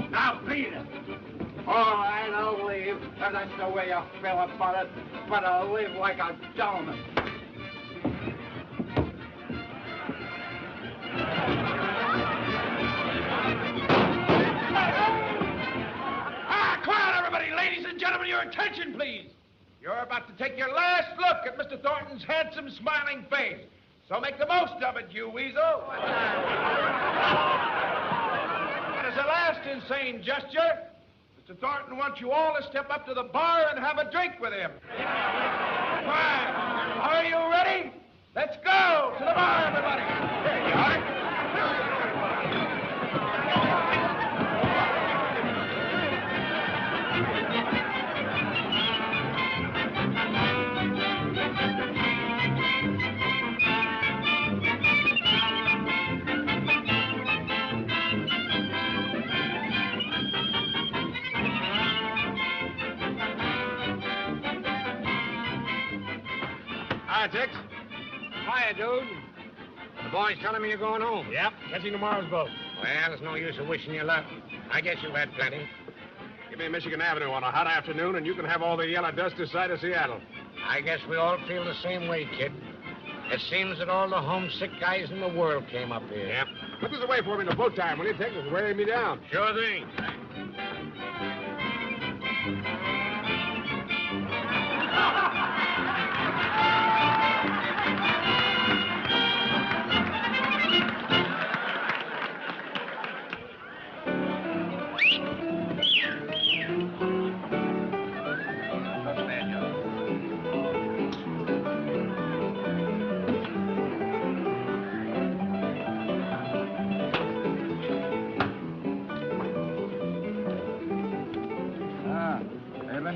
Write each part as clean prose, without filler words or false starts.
Now, beat it. All right, I'll leave. If that's the way you feel about it. But I'll live like a gentleman. Quiet, everybody. Ladies and gentlemen, your attention, please. You're about to take your last look at Mr. Thornton's handsome, smiling face. So make the most of it, you weasel. And as a last insane gesture, Mr. Thornton wants you all to step up to the bar and have a drink with him. Fine. Are you ready? Let's go to the bar, everybody. Here you are. Hi, Tex. Hiya, dude. The boys telling me you're going home. Yep, catching tomorrow's boat. Well, there's no use of wishing you luck. I guess you've had plenty. Give me Michigan Avenue on a hot afternoon, and you can have all the yellow dust this side of Seattle. I guess we all feel the same way, kid. It seems that all the homesick guys in the world came up here. Yep. Put this away for me in the boat time, will you, Tex? It's wearing me down. Sure thing.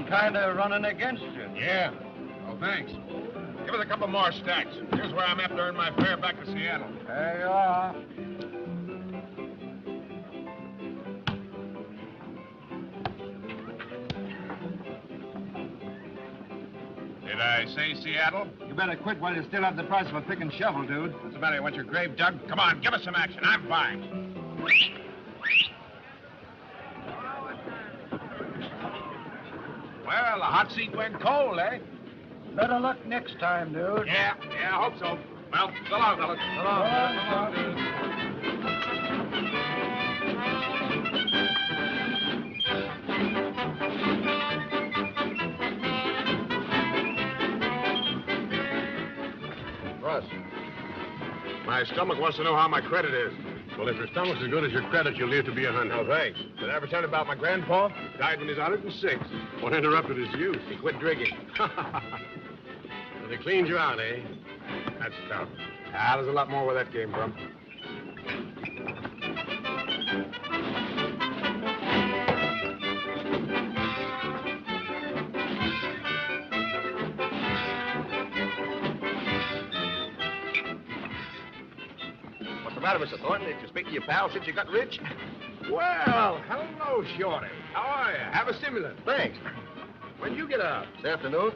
Kind of running against you. Yeah. Oh, thanks. Give us a couple more stacks. Here's where I'm after earn my fare back to Seattle. There you are. Did I say Seattle? You better quit while you still have the price of a pick and shovel, dude. What's the matter? You want your grave dug? Come on, give us some action. I'm fine. Well, the hot seat went cold, eh? Better luck next time, dude. Yeah, I hope so. Well, so long, fellas. So long, dude. Russ, my stomach wants to know how my credit is. Well, if your stomach's as good as your credit, you'll live to be 100. Oh, thanks. Did I ever tell you about my grandpa? Died when he was 106. What interrupted his youth? He quit drinking. Well, they cleaned you out, eh? That's tough. Ah, there's a lot more where that came from. the matter, Mr. Thornton? Did you speak to your pal since you got rich? Well, hello, Shorty. How are you? Have a stimulant. Thanks. When'd you get out? This afternoon.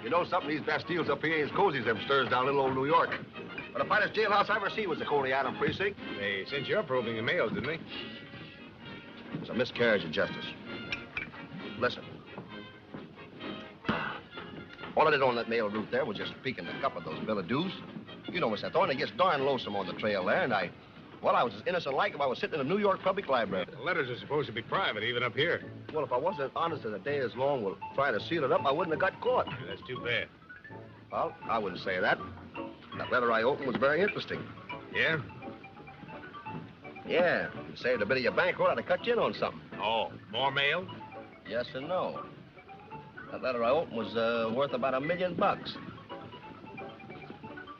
You know something? These Bastilles up here ain't as cozy as them stirs down little old New York. But the finest jailhouse I ever seen was the Coney Island precinct. They sent you up roving the mails, didn't they? It was a miscarriage of justice. Listen. All I did on that mail route there was just peek in the cup of those billet doux. You know, Mr. Thorne, it gets darn lonesome on the trail there, and I was as innocent like if I was sitting in a New York public library. The letters are supposed to be private, even up here. Well, if I wasn't as honest as a day is long with trying to seal it up, I wouldn't have got caught. That's too bad. Well, I wouldn't say that. That letter I opened was very interesting. Yeah? Yeah. You saved a bit of your bankroll, I'd have cut you in on something. Oh, more mail? Yes and no. That letter I opened was worth about $1 million.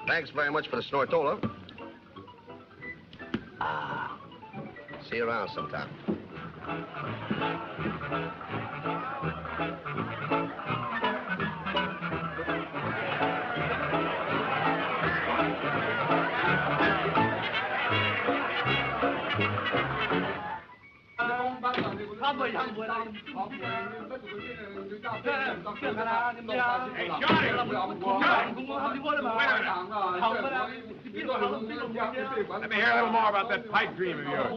Thanks very much for the snortola. See you around sometime. Hey, Shorty! Let me hear a little more about that pipe dream of yours.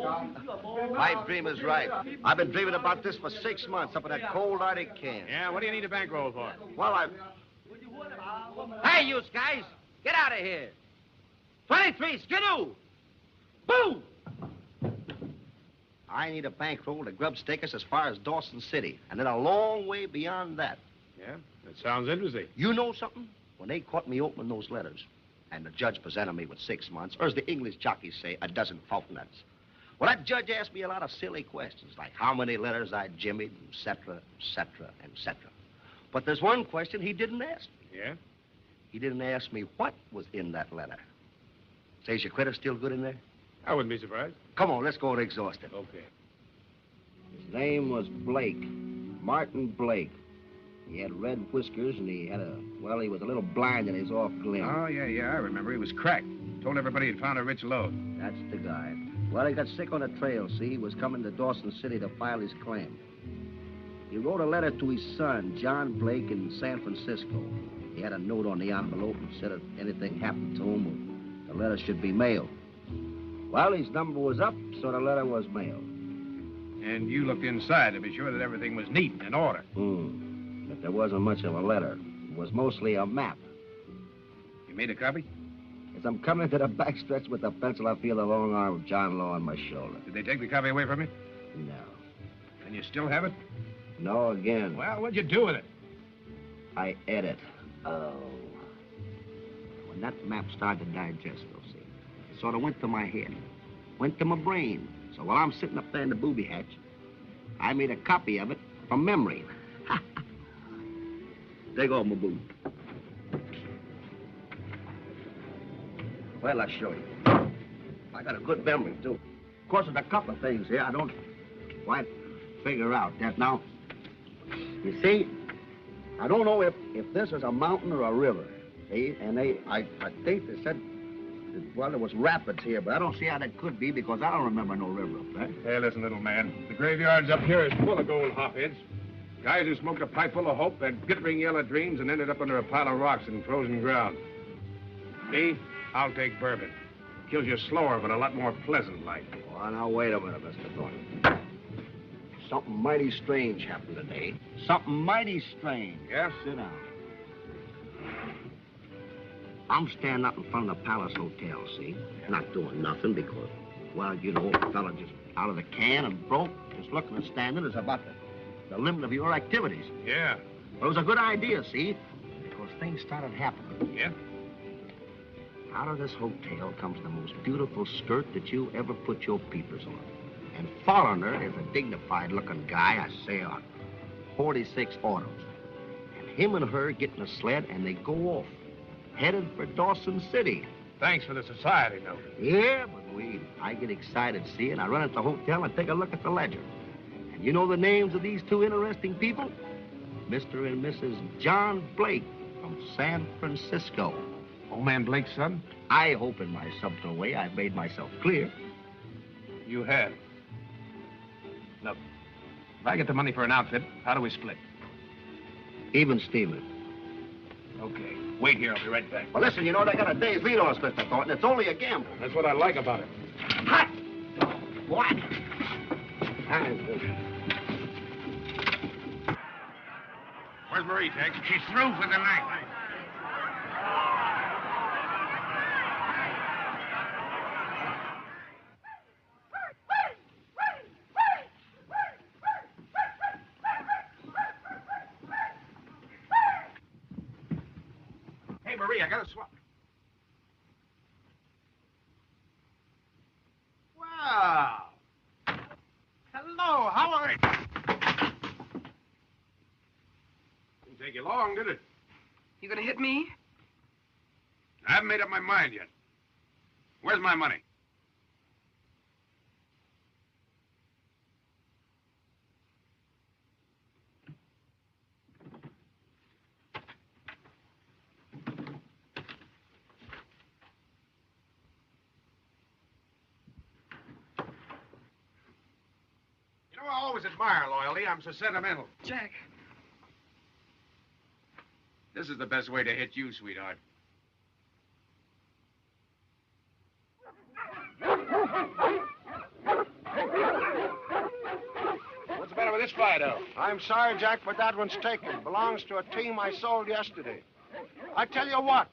Pipe dream is right. I've been dreaming about this for 6 months up in that cold Arctic can. Yeah, what do you need a bankroll for? Well, Hey, you guys, get out of here. 23, skidoo. Boo! I need a bankroll to grub stake us as far as Dawson City, and then a long way beyond that. Yeah? That sounds interesting. You know something? When they caught me opening those letters, and the judge presented me with 6 months, or as the English jockeys say, a dozen fortnights. Well, that judge asked me a lot of silly questions, like how many letters I jimmied, et cetera, et cetera, et cetera. But there's one question he didn't ask me. Yeah? He didn't ask me what was in that letter. Says your critter still good in there? I wouldn't be surprised. Come on, let's go and exhaust it. Okay. His name was Blake. Martin Blake. He had red whiskers, and he was a little blind in his off limb. Oh, yeah, I remember. He was cracked. Told everybody he'd found a rich load. That's the guy. Well, he got sick on the trail, see? He was coming to Dawson City to file his claim. He wrote a letter to his son, John Blake, in San Francisco. He had a note on the envelope and said if anything happened to him, the letter should be mailed. Well, his number was up, so the letter was mailed. And you looked inside to be sure that everything was neat and in order. But there wasn't much of a letter. It was mostly a map. You made a copy? As I'm coming to the backstretch with the pencil, I feel the long arm of John Law on my shoulder. Did they take the copy away from you? No. And you still have it? No again. Well, what'd you do with it? I ate it. Oh. When that map started to digest, though, see, it sort of went to my head, went to my brain. So while I'm sitting up there in the booby hatch, I made a copy of it from memory. Take off my boot. Well, I'll show you. I got a good memory, too. Of course, there's a couple of things here I don't quite figure out that now. You see, I don't know if this is a mountain or a river, see? And I think they said, well, there was rapids here, but I don't see how that could be because I don't remember no river up there. Hey, listen, little man. The graveyards up here is full of gold hopheads. Guys who smoked a pipe full of hope, had glittering yellow dreams, and ended up under a pile of rocks in frozen ground. Me, I'll take bourbon. Kills you slower, but a lot more pleasant like. Well, now, wait a minute, Mr. Thornton. Something mighty strange happened today. Something mighty strange. Yeah? Sit down. I'm standing up in front of the Palace Hotel, see? Not doing nothing because, well, you know, a fella just out of the can and broke, just looking and standing is about the limit of your activities. Yeah. But it was a good idea, see? Because things started happening. Yeah? Out of this hotel comes the most beautiful skirt that you ever put your peepers on. And following her is a dignified-looking guy, I say, on 46 autos. And him and her get in a sled, and they go off, headed for Dawson City. Thanks for the society note. Yeah, but I get excited, see, and I run at the hotel and take a look at the ledger. And you know the names of these two interesting people? Mr. and Mrs. John Blake from San Francisco. Old man Blake's son? I hope in my subtle way I've made myself clear. You have. Look, if I get the money for an outfit, how do we split? Even Steven. Okay. Wait here. I'll be right back. Well, listen, you know, they got a day's lead on us, Mr. Thornton. It's only a gamble. That's what I like about it. Hot! What? Where's Marie, Tex? She's through for the night. Hey, Marie, I got a swap. Wow. Hello, how are you? Didn't take you long, did it? You gonna hit me? I haven't made up my mind yet. Where's my money? You know, I always admire loyalty. I'm so sentimental. Jack. This is the best way to hit you, sweetheart. What's the matter with this Fido? I'm sorry, Jack, but that one's taken. Belongs to a team I sold yesterday. I tell you what,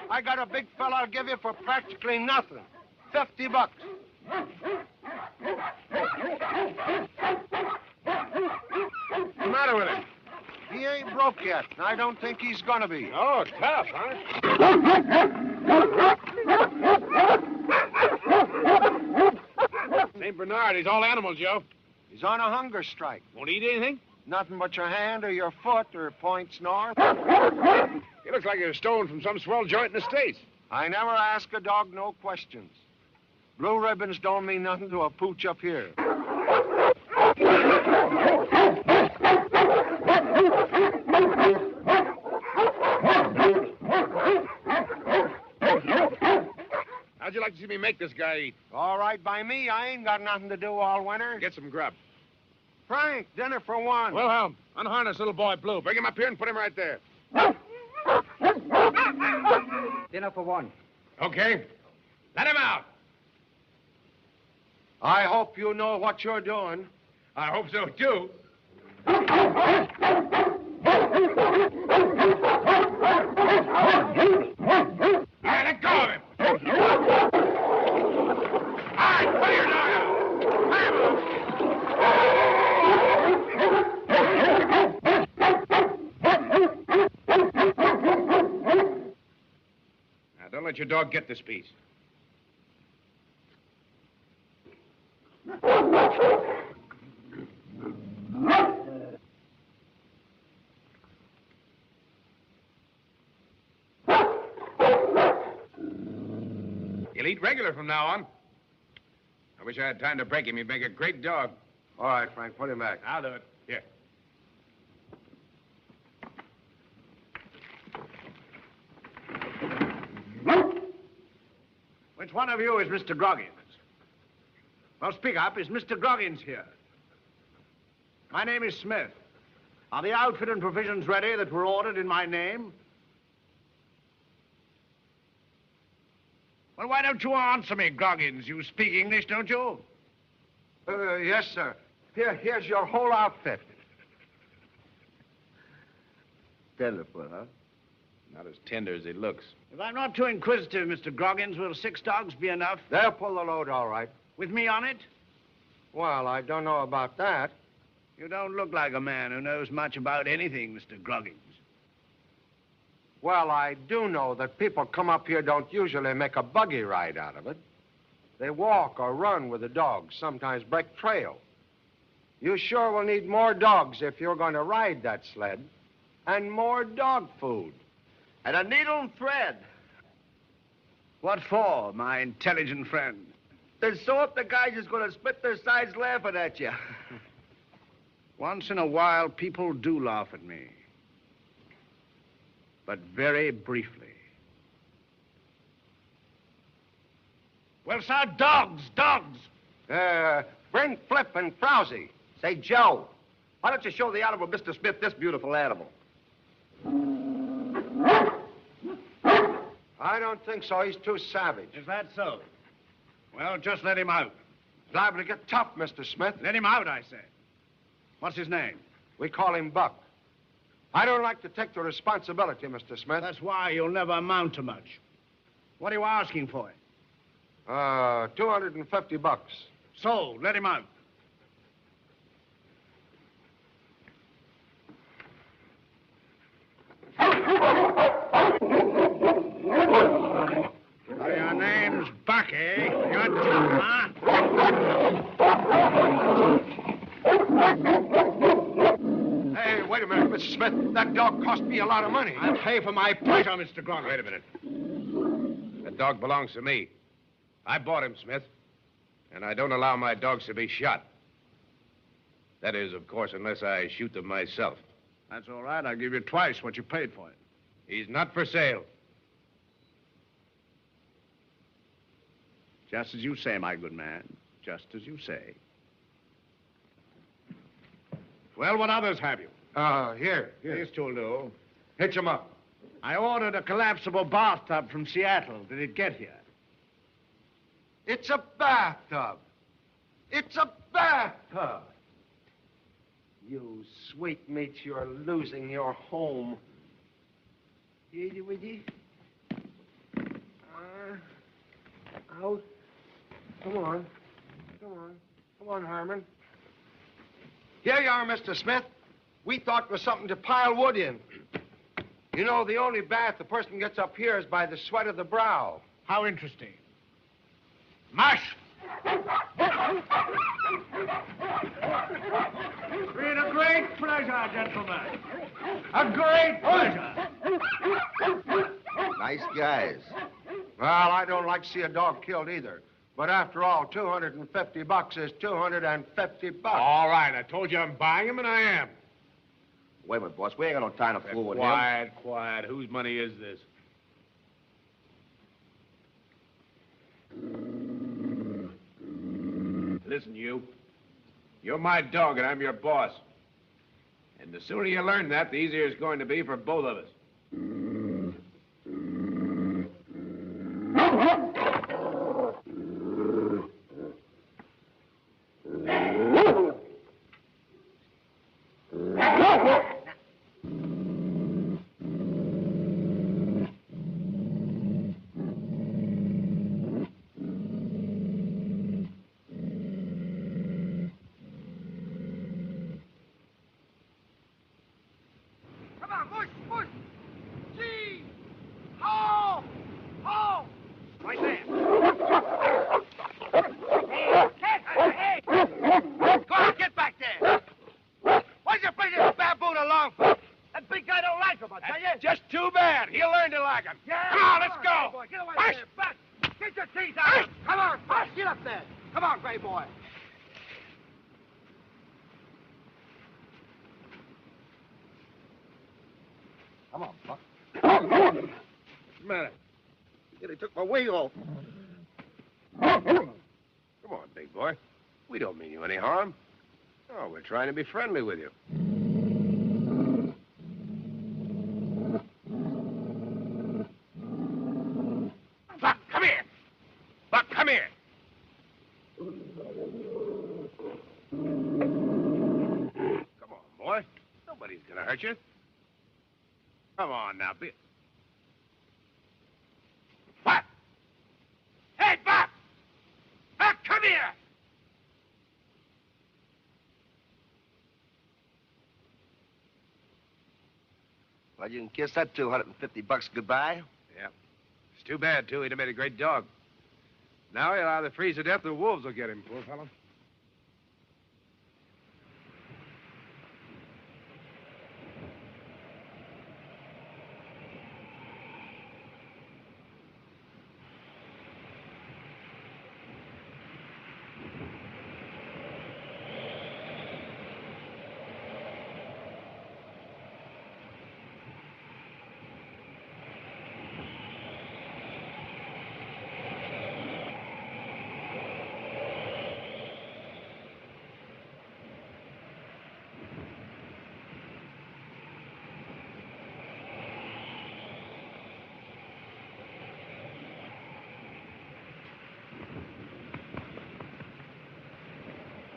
I got a big fella I'll give you for practically nothing. $50. What's the matter with him? He ain't broke yet, and I don't think he's gonna be. Oh, tough, huh? St. Bernard, he's all animal, Joe. He's on a hunger strike. Won't eat anything? Nothing but your hand or your foot or points north. He looks like he was stolen from some swell joint in the States. I never ask a dog no questions. Blue ribbons don't mean nothing to a pooch up here. How'd you like to see me make this guy eat? All right by me. I ain't got nothing to do all winter. Get some grub. Frank, dinner for one. Wilhelm, unharness little boy Blue. Bring him up here and put him right there. Dinner for one. Okay. Let him out. I hope you know what you're doing. I hope so, too. All right, let go of him. All right, put your dog out. Now, don't let your dog get this piece. He'll eat regular from now on. I wish I had time to break him. He'd make a great dog. All right, Frank, put him back. I'll do it. Here. Which one of you is Mr. Groggins? Well, speak up. Is Mr. Groggins here? My name is Smith. Are the outfit and provisions ready that were ordered in my name? Well, why don't you answer me, Groggins? You speak English, don't you? Yes, sir. Here's your whole outfit. Tenderfoot, huh? Not as tender as he looks. If I'm not too inquisitive, Mr. Groggins, will 6 dogs be enough? They'll pull the load all right. With me on it? Well, I don't know about that. You don't look like a man who knows much about anything, Mr. Groggins. Well, I do know that people come up here don't usually make a buggy ride out of it. They walk or run with the dogs, sometimes break trail. You sure will need more dogs if you're going to ride that sled. And more dog food. And a needle and thread. What for, my intelligent friend? To sew up the guys who's going to split their sides laughing at you. Once in a while, people do laugh at me. But very briefly. Well, sir, dogs. Bring Flip and Frowsy. Say, Joe, why don't you show the Honorable Mr. Smith this beautiful animal? I don't think so. He's too savage. Is that so? Well, just let him out. He's liable to get tough, Mr. Smith. Let him out, I say. What's his name? We call him Buck. I don't like to take the responsibility, Mr. Smith. That's why you'll never amount to much. What are you asking for it? $250. So, let him out. So your name's Buck, eh? You're tough, huh? Hey, wait a minute, Mr. Smith. That dog cost me a lot of money. I'll pay for my pleasure, Mr. Grundle. Wait a minute. That dog belongs to me. I bought him, Smith. And I don't allow my dogs to be shot. That is, of course, unless I shoot them myself. That's all right. I'll give you twice what you paid for it. He's not for sale. Just as you say, my good man. Just as you say. Well, what others have you? Here. These two'll do. Hitch him up. I ordered a collapsible bathtub from Seattle. Did it get here? It's a bathtub. It's a bathtub. You sweetmeats, you're losing your home. Out. Come on. Come on, Harmon. Here you are, Mr. Smith. We thought it was something to pile wood in. You know, the only bath a person gets up here is by the sweat of the brow. How interesting. Mush! It's been a great pleasure, gentlemen. A great pleasure. Nice guys. Well, I don't like to see a dog killed either. But after all, $250 is $250. All right, I told you I'm buying him, and I am. Wait a minute, boss. We ain't got no time to fool with him. Quiet. Whose money is this? Listen, you. You're my dog, and I'm your boss. And the sooner you learn that, the easier it's going to be for both of us. Trying to be friendly with you. Buck, come here! Buck, come here! Come on, boy. Nobody's gonna hurt you. Come on now, be... Buck! Hey, Buck! Buck, come here! Well, you can kiss that $250 goodbye. Yeah. It's too bad, too. He'd have made a great dog. Now he'll either freeze to death or wolves will get him, poor fellow.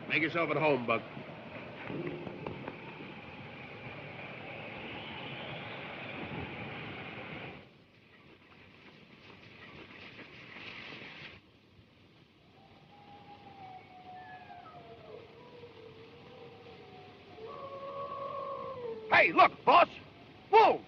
Make yourself at home, Buck. Hey, look, boss. Wolves.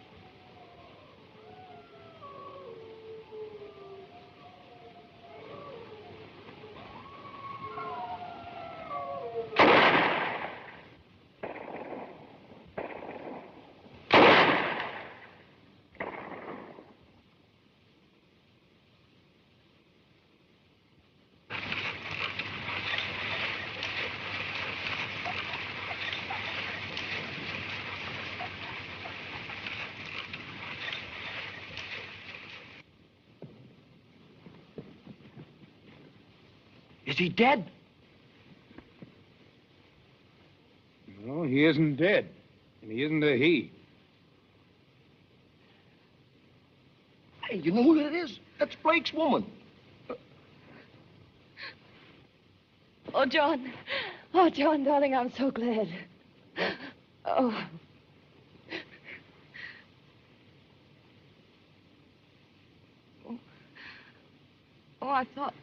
Is he dead? No, he isn't dead. And he isn't a he. Hey, you know who that is? That's Blake's woman. Oh, John. Oh, John, darling, I'm so glad. Oh. Oh, I thought...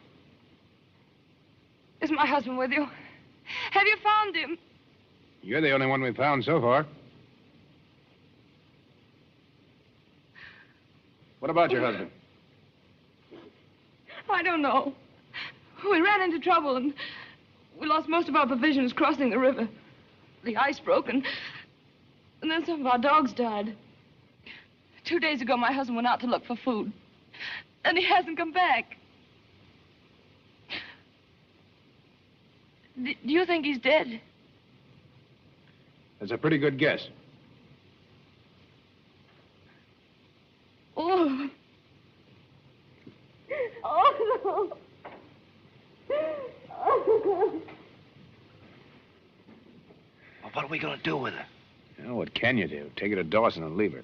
Is my husband with you? Have you found him? You're the only one we've found so far. What about your husband? I don't know. We ran into trouble and we lost most of our provisions crossing the river. The ice broke and then some of our dogs died. 2 days ago, my husband went out to look for food. And he hasn't come back. Do you think he's dead? That's a pretty good guess. Oh. Oh, no. Oh. Well, what are we going to do with her? Well, what can you do? Take her to Dawson and leave her.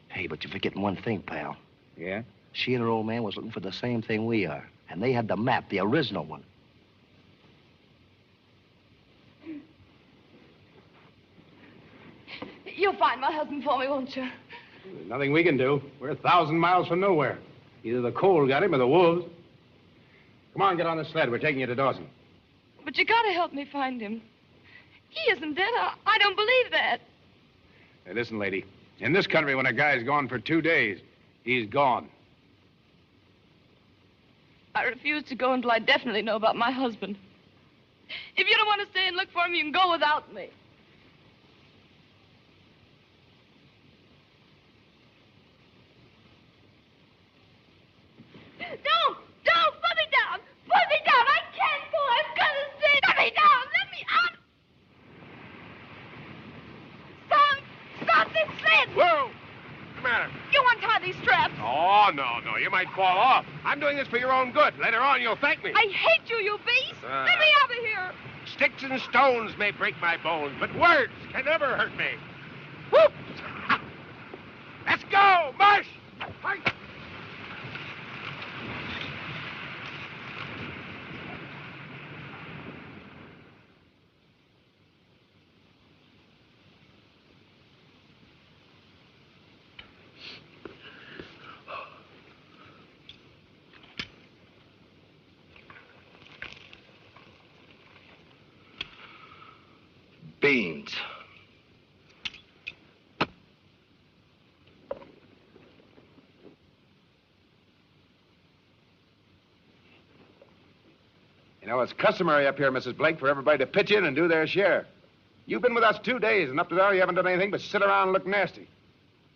Hey, but you're forgetting one thing, pal. Yeah? She and her old man was looking for the same thing we are. And they had the map, the original one. You'll find my husband for me, won't you? There's nothing we can do. We're 1,000 miles from nowhere. Either the cold got him or the wolves. Come on, get on the sled. We're taking you to Dawson. But you gotta help me find him. He isn't dead. I don't believe that. Hey, listen, lady. In this country, when a guy's gone for 2 days, he's gone. I refuse to go until I definitely know about my husband. If you don't want to stay and look for him, you can go without me. Don't! Put me down! Put me down! I can't go! I'm gonna stay! Put me down! Let me out! Stop this sled! Whoa! What's the matter? You untie these straps. Oh, no. You might fall off. I'm doing this for your own good. Later on, you'll thank me. I hate you, you beast! Let me out of here! Sticks and stones may break my bones, but words can never hurt me. Whoop! Let's go! March! Fight! Beans. You know, it's customary up here, Mrs. Blake, for everybody to pitch in and do their share. You've been with us 2 days, and up to now you haven't done anything but sit around and look nasty.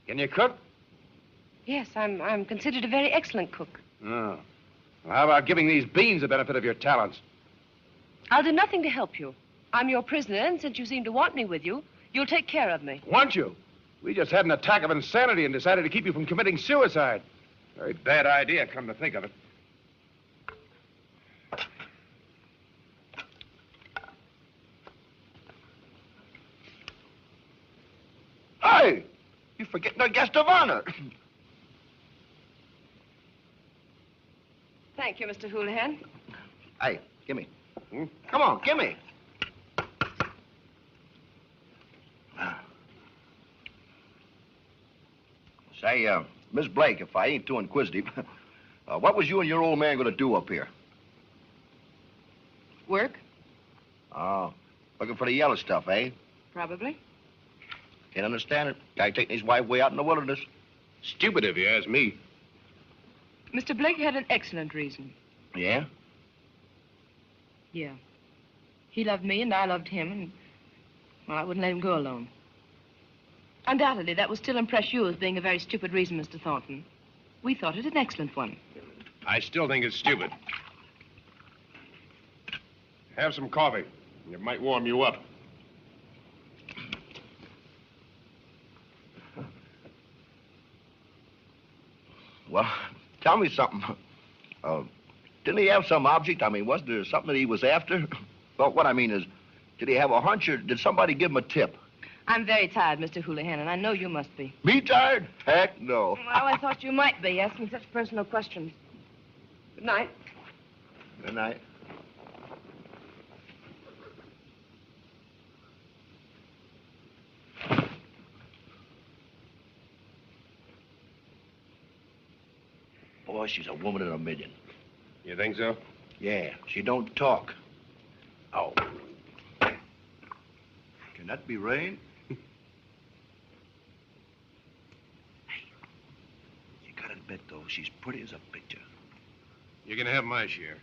Can you cook? Yes, I'm considered a very excellent cook. Oh. Well, how about giving these beans the benefit of your talents? I'll do nothing to help you. I'm your prisoner, and since you seem to want me with you, you'll take care of me. Want you? We just had an attack of insanity and decided to keep you from committing suicide. Very bad idea, come to think of it. Hey! You're forgetting our guest of honor. Thank you, Mr. Houlihan. Hey, give me. Come on, give me. Say, Miss Blake, if I ain't too inquisitive, what was you and your old man going to do up here? Work? Oh, looking for the yellow stuff, eh? Probably. Can't understand it. Guy taking his wife way out in the wilderness. Stupid if you ask me. Mr. Blake had an excellent reason. Yeah? Yeah. He loved me and I loved him, and, well, I wouldn't let him go alone. Undoubtedly, that will still impress you as being a very stupid reason, Mr. Thornton. We thought it an excellent one. I still think it's stupid. Have some coffee. It might warm you up. Well, tell me something. Didn't he have some object? I mean, wasn't there something that he was after? Well, what I mean is, did he have a hunch or did somebody give him a tip? I'm very tired, Mr. Houlihan, and I know you must be. Me tired? Heck no. Well, I thought you might be, asking such personal questions. Good night. Good night. Boy, she's a woman in a million. You think so? Yeah, she don't talk. Oh. Can that be rain? Hey, you gotta admit, though, she's pretty as a picture. You're gonna have my share.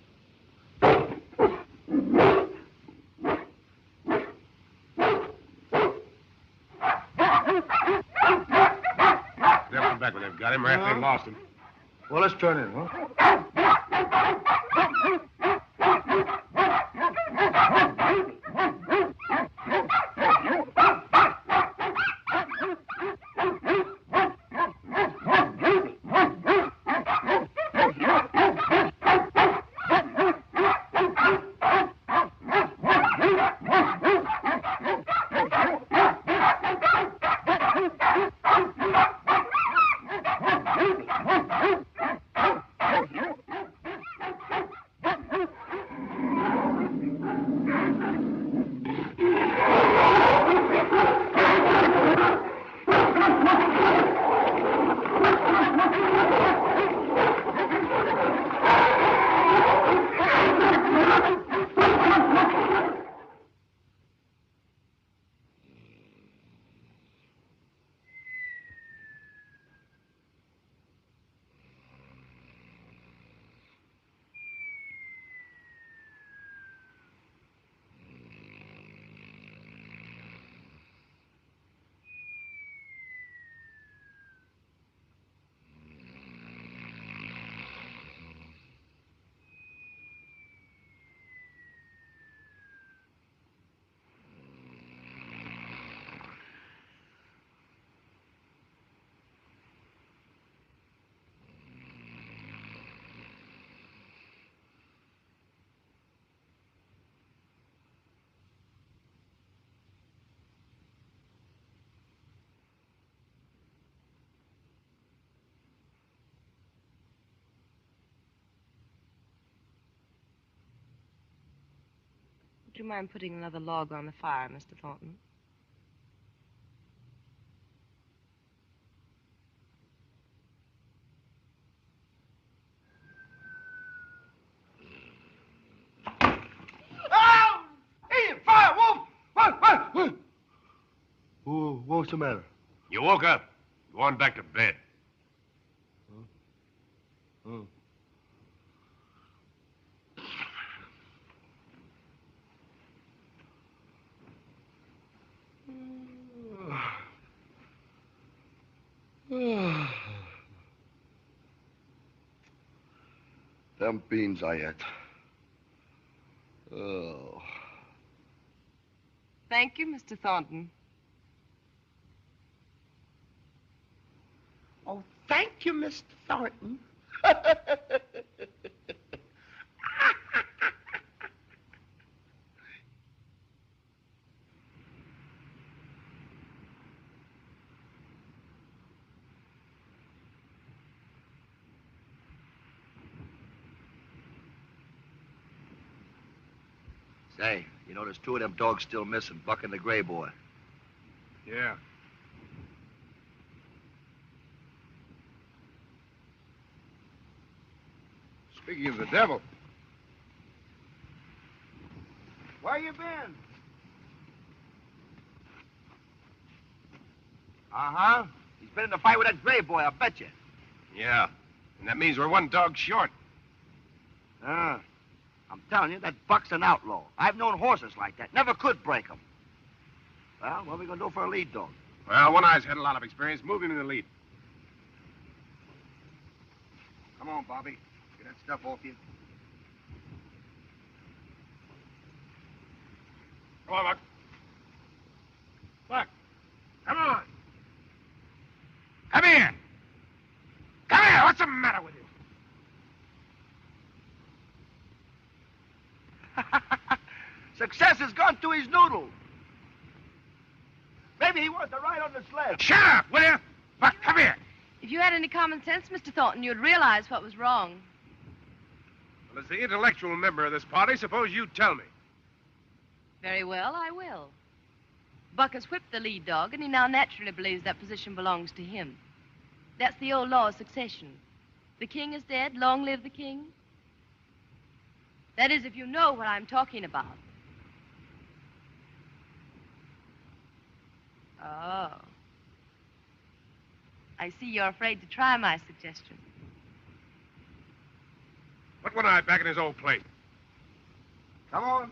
They'll come back when they've got him or after they've lost him. Well, let's turn in, huh? Would you mind putting another log on the fire, Mr. Thornton? Oh! Hey, fire, Wolf! What? What's the matter? You woke up. Go on back to bed. Oh. Them beans I ate. Oh. Thank you, Mr. Thornton. Oh, thank you, Mr. Thornton. Say, you know, there's two of them dogs still missing, Buck and the gray boy. Yeah. Speaking of the devil. Where you been? Uh-huh. He's been in a fight with that gray boy, I bet you. Yeah. And that means we're one dog short. I'm telling you, that Buck's an outlaw. I've known horses like that. Never could break them. Well, what are we going to do for a lead dog? Well, One Eye's had a lot of experience. Move him in the lead. Come on, Bobby. Get that stuff off you. Come on, Buck. Buck, come on. Come here. Come here. What's the matter with you? Success has gone to his noodle. Maybe he wants to ride on the sled. Shut up, will you? Buck, come here. If you had any common sense, Mr. Thornton, you'd realize what was wrong. Well, as the intellectual member of this party, suppose you tell me. Very well, I will. Buck has whipped the lead dog, and he now naturally believes that position belongs to him. That's the old law of succession. The king is dead, long live the king. That is, if you know what I'm talking about. Oh. I see you're afraid to try my suggestion. Put One Eye back in his old place. Come on.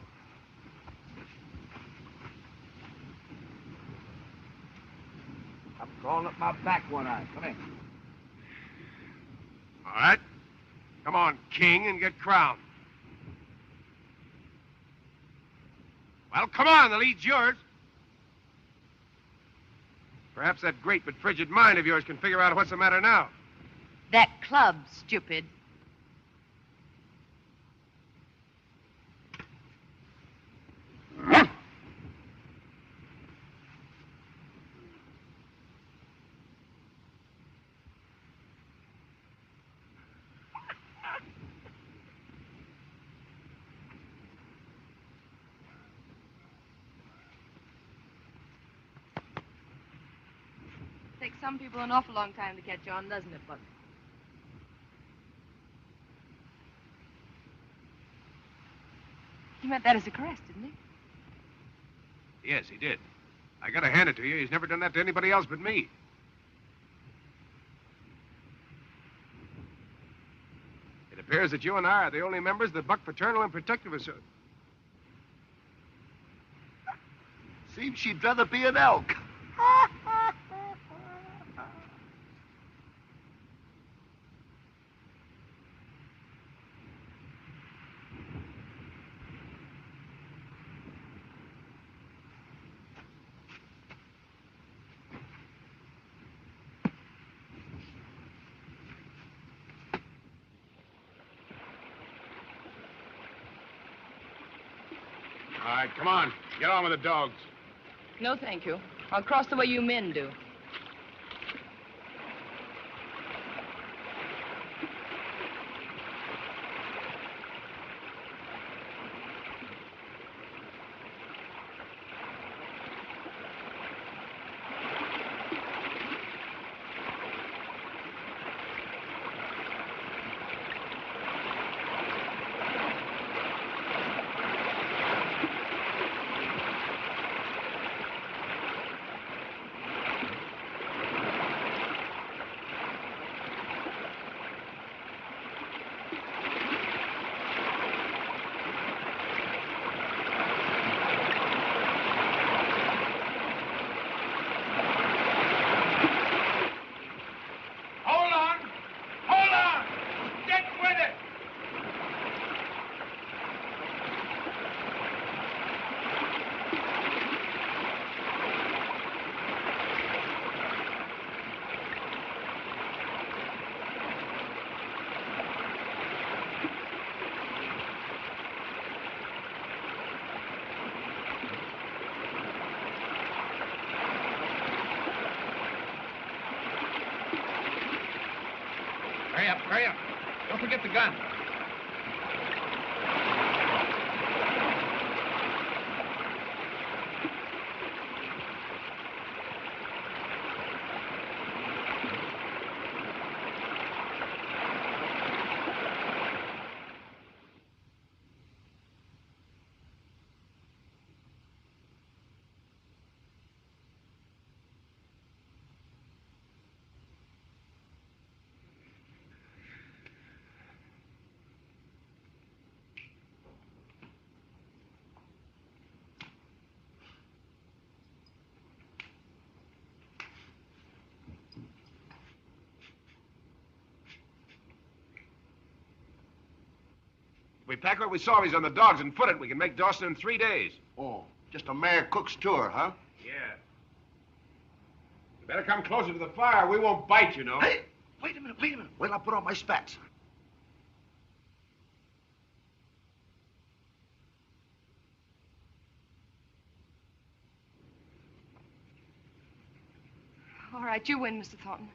I'm crawling up my back, One Eye. Come in. All right. Come on, King, and get crowned. Well, come on, the lead's yours. Perhaps that great but frigid mind of yours can figure out what's the matter now. That club, stupid. Takes some people an awful long time to catch on, doesn't it, Buck? He meant that as a caress, didn't he? Yes, he did. I gotta hand it to you. He's never done that to anybody else but me. It appears that you and I are the only members of the Buck Fraternal and Protective Association. Seems she'd rather be an elk. All right, come on. Get on with the dogs. No, thank you. I'll cross the way you men do. Hurry up, hurry up. Don't forget the gun. If we pack what we saw these on the dogs and foot it, we can make Dawson in 3 days. Oh, just a Mayor Cook's tour, huh? Yeah. You better come closer to the fire. We won't bite, you know. Hey, wait a minute. Wait till I put on my spats. All right, you win, Mr. Thornton.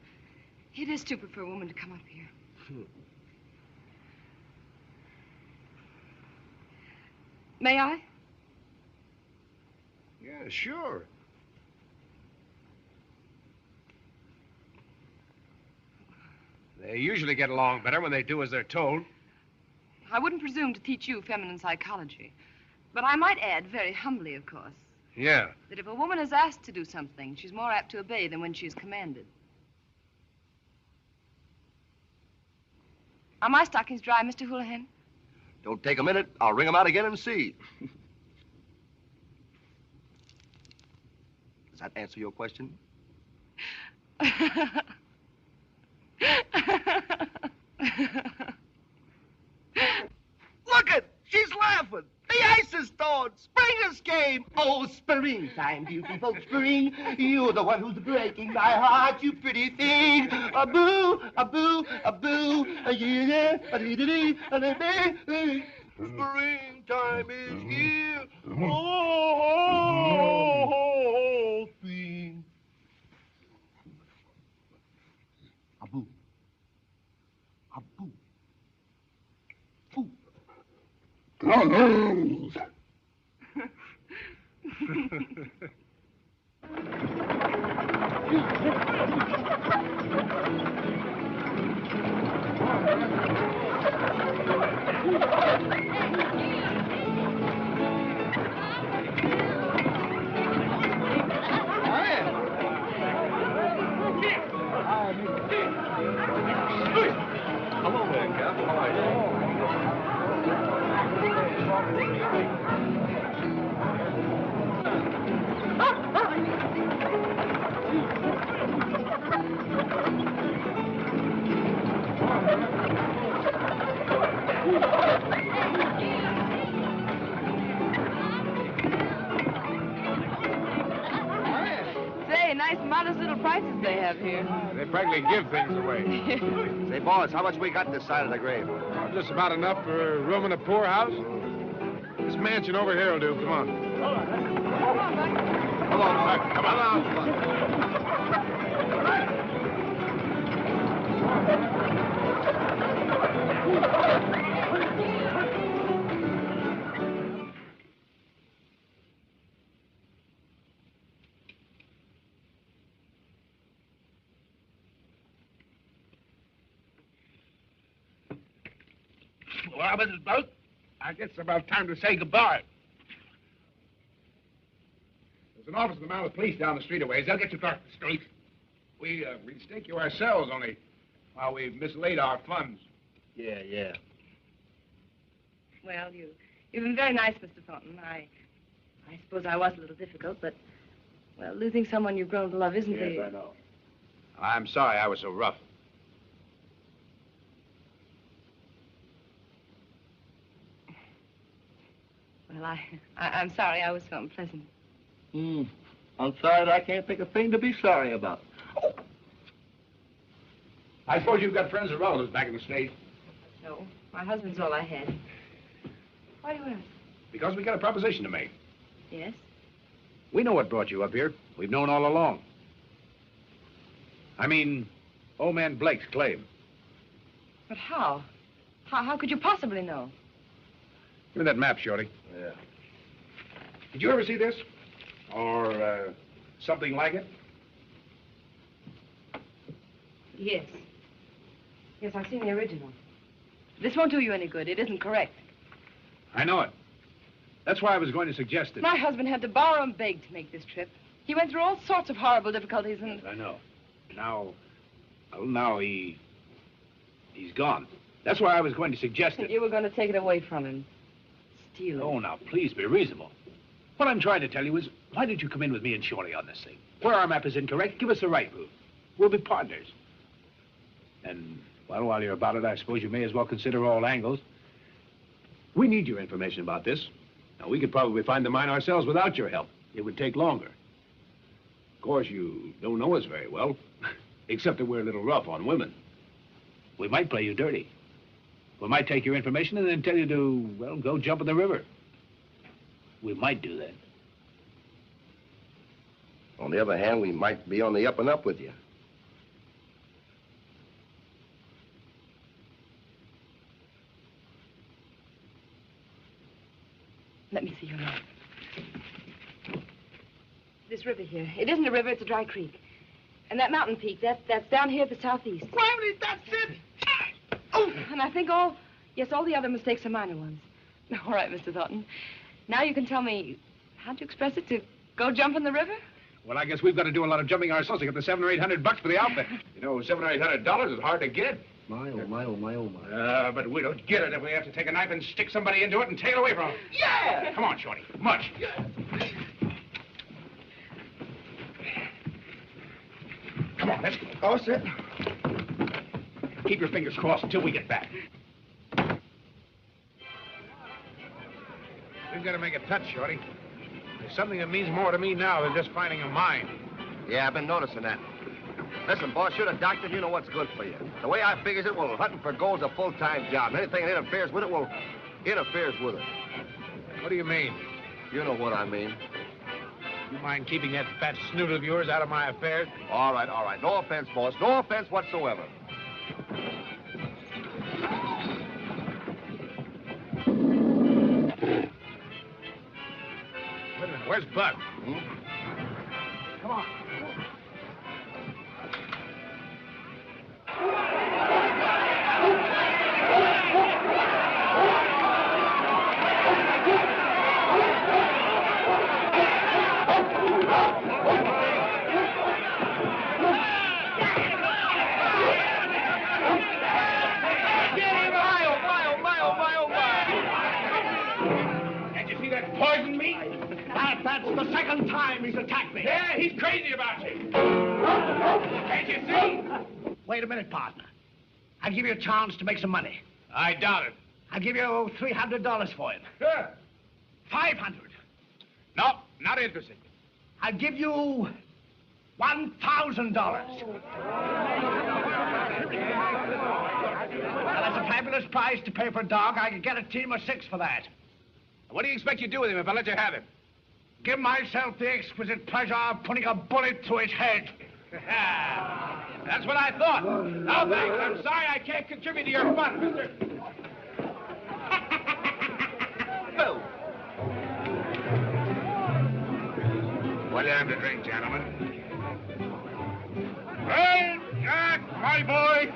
It is stupid for a woman to come up here. May I? Yeah, sure. They usually get along better when they do as they're told. I wouldn't presume to teach you feminine psychology. But I might add, very humbly, of course, Yeah. that if a woman is asked to do something, she's more apt to obey than when she's commanded. Are my stockings dry, Mr. Houlihan? Don't take a minute. I'll wring them out again and see. Does that answer your question? Look it! She's laughing. The ice is thawed. Spring is came. Oh, springtime, beautiful spring. You're the one who's breaking my heart, you pretty thing. A boo, a boo, a boo. A yeah, a dee dee, a dee dee. Springtime is here. Oh, spring. A boo. A boo. Boo. Hello there, Cap. How are you? Say, nice modest little prices they have here. They practically give things away. Say, boss, how much we got this side of the grave? Just about enough for a room in a poorhouse. This mansion over here will do. Come on. Come on, Come on. Well, Mrs. Boat, I guess it's about time to say goodbye. There's an office of the mounted police down the street a ways. They'll get you back to the street. We'd stake you ourselves, only while we've mislaid our funds. Yeah. Well, you've been very nice, Mr. Thornton. I suppose I was a little difficult, but, well, losing someone you've grown to love isn't the... Yes, I know. I'm sorry I was so rough. Well, I'm sorry I was so unpleasant. I'm sorry that I can't think of a thing to be sorry about. Oh. I suppose you've got friends or relatives back in the States? No, my husband's all I had. Why do you ask? Because we got a proposition to make. Yes? We know what brought you up here. We've known all along. I mean, old man Blake's claim. But how? How could you possibly know? Give me that map, Shorty. Yeah. Did you ever see this? Or something like it? Yes. Yes, I've seen the original. This won't do you any good. It isn't correct. I know it. That's why I was going to suggest it. My husband had to borrow and beg to make this trip. He went through all sorts of horrible difficulties and... I know. Now he's gone. That's why I was going to suggest it. You were going to take it away from him. Steal it. Oh, now, please be reasonable. What I'm trying to tell you is, why don't you come in with me and Shorty on this thing? Where our map is incorrect, give us the right route. We'll be partners. And, well, while you're about it, I suppose you may as well consider all angles. We need your information about this. Now, we could probably find the mine ourselves without your help. It would take longer. Of course, you don't know us very well, except that we're a little rough on women. We might play you dirty. We might take your information and then tell you to, well, go jump in the river. We might do that. On the other hand, we might be on the up and up with you. Let me see your map. This river here. It isn't a river, it's a dry creek. And that mountain peak, that's down here at the southeast. Finally, that's it! Oh, and I think all the other mistakes are minor ones. All right, Mr. Thornton. Now you can tell me, how'd you express it, to go jump in the river? Well, I guess we've got to do a lot of jumping ourselves to get the $700 or $800 for the outfit. You know, $700 or $800 is hard to get. My, oh, my, oh, my, oh, my. But we don't get it if we have to take a knife and stick somebody into it and tail away from it. Yeah! Come on, Shorty. Much. Yeah. Come on, let's go. Oh, sir. Keep your fingers crossed until we get back. We've got to make a touch, Shorty. There's something that means more to me now than just finding a mine. Yeah, I've been noticing that. Listen, boss, you're the doctor. You know what's good for you. The way I figures it, well, hunting for gold's a full-time job. Anything that interferes with it, well, interferes with it. What do you mean? You know what I mean. You mind keeping that fat snoot of yours out of my affairs? All right, all right. No offense, boss. No offense whatsoever. Wait a minute. Where's Bud? Come on. Poison me? That's the second time he's attacked me. Yeah, he's crazy about you. Can't you see? Wait a minute, partner. I'll give you a chance to make some money. I doubt it. I'll give you $300 for it. Sure. 500. No, not interested. I'll give you $1,000. Well, that's a fabulous price to pay for a dog. I could get a team of 6 for that. What do you expect you do with him if I let you have him? Give myself the exquisite pleasure of putting a bullet through his head. That's what I thought. No, thanks. I'm sorry I can't contribute to your fun, mister. Bill. What time to drink, gentlemen? Well, Jack, my boy.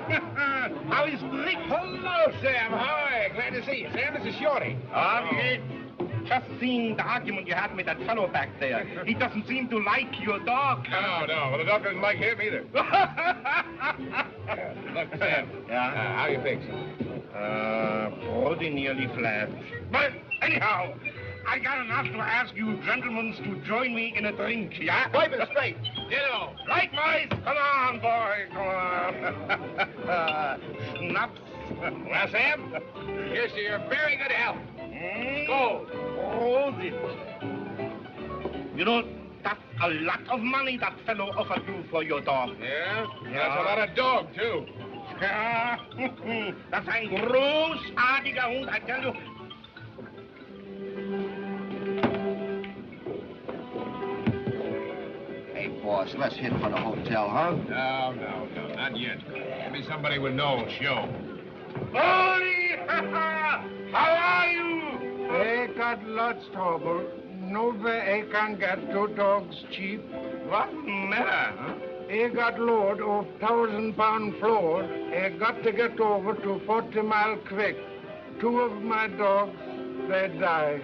How is Rick? Hello, Sam. Hi. Glad to see you. Sam, this is Shorty. Yes. Just seen the argument you had with that fellow back there. He doesn't seem to like your dog. No. Well, the dog doesn't like him either. Look, Sam. Yeah? How you fix? Pretty nearly flat. But anyhow, I got enough to ask you gentlemen to join me in a drink, yeah? Wipe it straight. Ditto. Right, boys? Come on, boy. Come on. Snaps. Well, Sam, here's to your very good health. Go. Hold it. You know, that's a lot of money that fellow offered you for your dog. Yeah? That's a lot of dog, too. Das ein großartiger Hund, I tell you. Hey, boss, let's hit for the hotel, huh? No, not yet. Give me somebody with no show. Holy! How are you? I got lots trouble. No way I can get 2 dogs cheap. What's the matter, huh? I got load of 1,000-pound flour. I got to get over to 40 Mile Creek. 2 of my dogs, they die.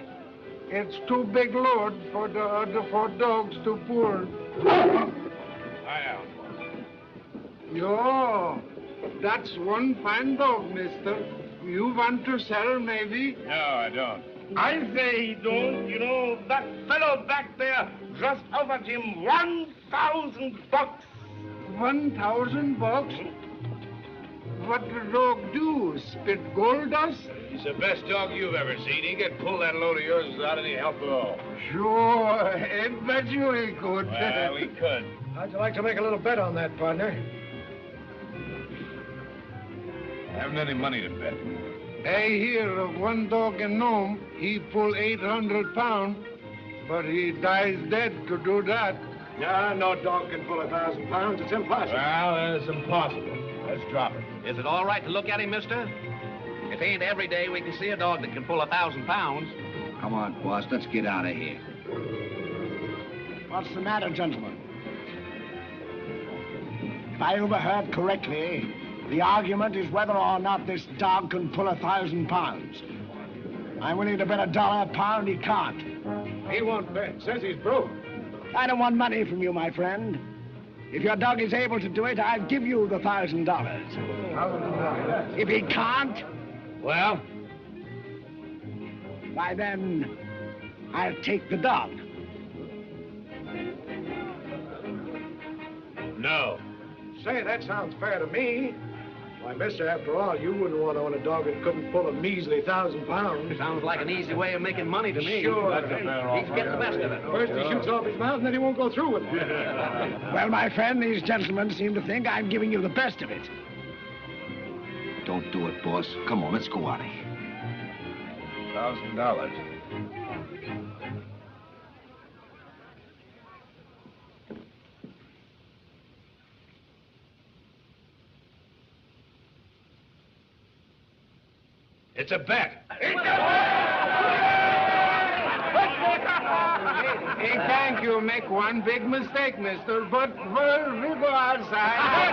It's too big load for the other 4 dogs to pull. Yo, that's one fine dog, mister. You want to sell, maybe? No, I don't. I say he don't. You know, that fellow back there just offered him $1,000. $1,000? What the dog do? Spit gold dust? He's the best dog you've ever seen. He can pull that load of yours without any help at all. Sure, and bet you he could. Well, he could. How'd you like to make a little bet on that, partner? I haven't any money to bet. I hear of one dog in Nome, he pull 800 pounds, but he dies dead to do that. Yeah, no dog can pull 1,000 pounds. It's impossible. Well, it's impossible. Let's drop it. Is it all right to look at him, mister? It ain't every day we can see a dog that can pull 1,000 pounds. Come on, boss, let's get out of here. What's the matter, gentlemen? If I overheard correctly, the argument is whether or not this dog can pull 1,000 pounds. I'm willing to bet $1 a pound he can't. He won't bet. Says he's broke. I don't want money from you, my friend. If your dog is able to do it, I'll give you the $1,000. If he can't, Well? why then, I'll take the dog. No. Say, that sounds fair to me. Why, mister, after all, you wouldn't want to own a dog that couldn't pull a measly 1,000 pounds. Sounds like an easy way of making money to me. Sure. That's a fair offer. He's getting the best of it. First he shoots off his mouth, and then he won't go through with it. Well, my friend, these gentlemen seem to think I'm giving you the best of it. Don't do it, boss. Come on, let's go out of here. $1,000. It's a bet. Hey, thank you. Make one big mistake, mister, but we go outside.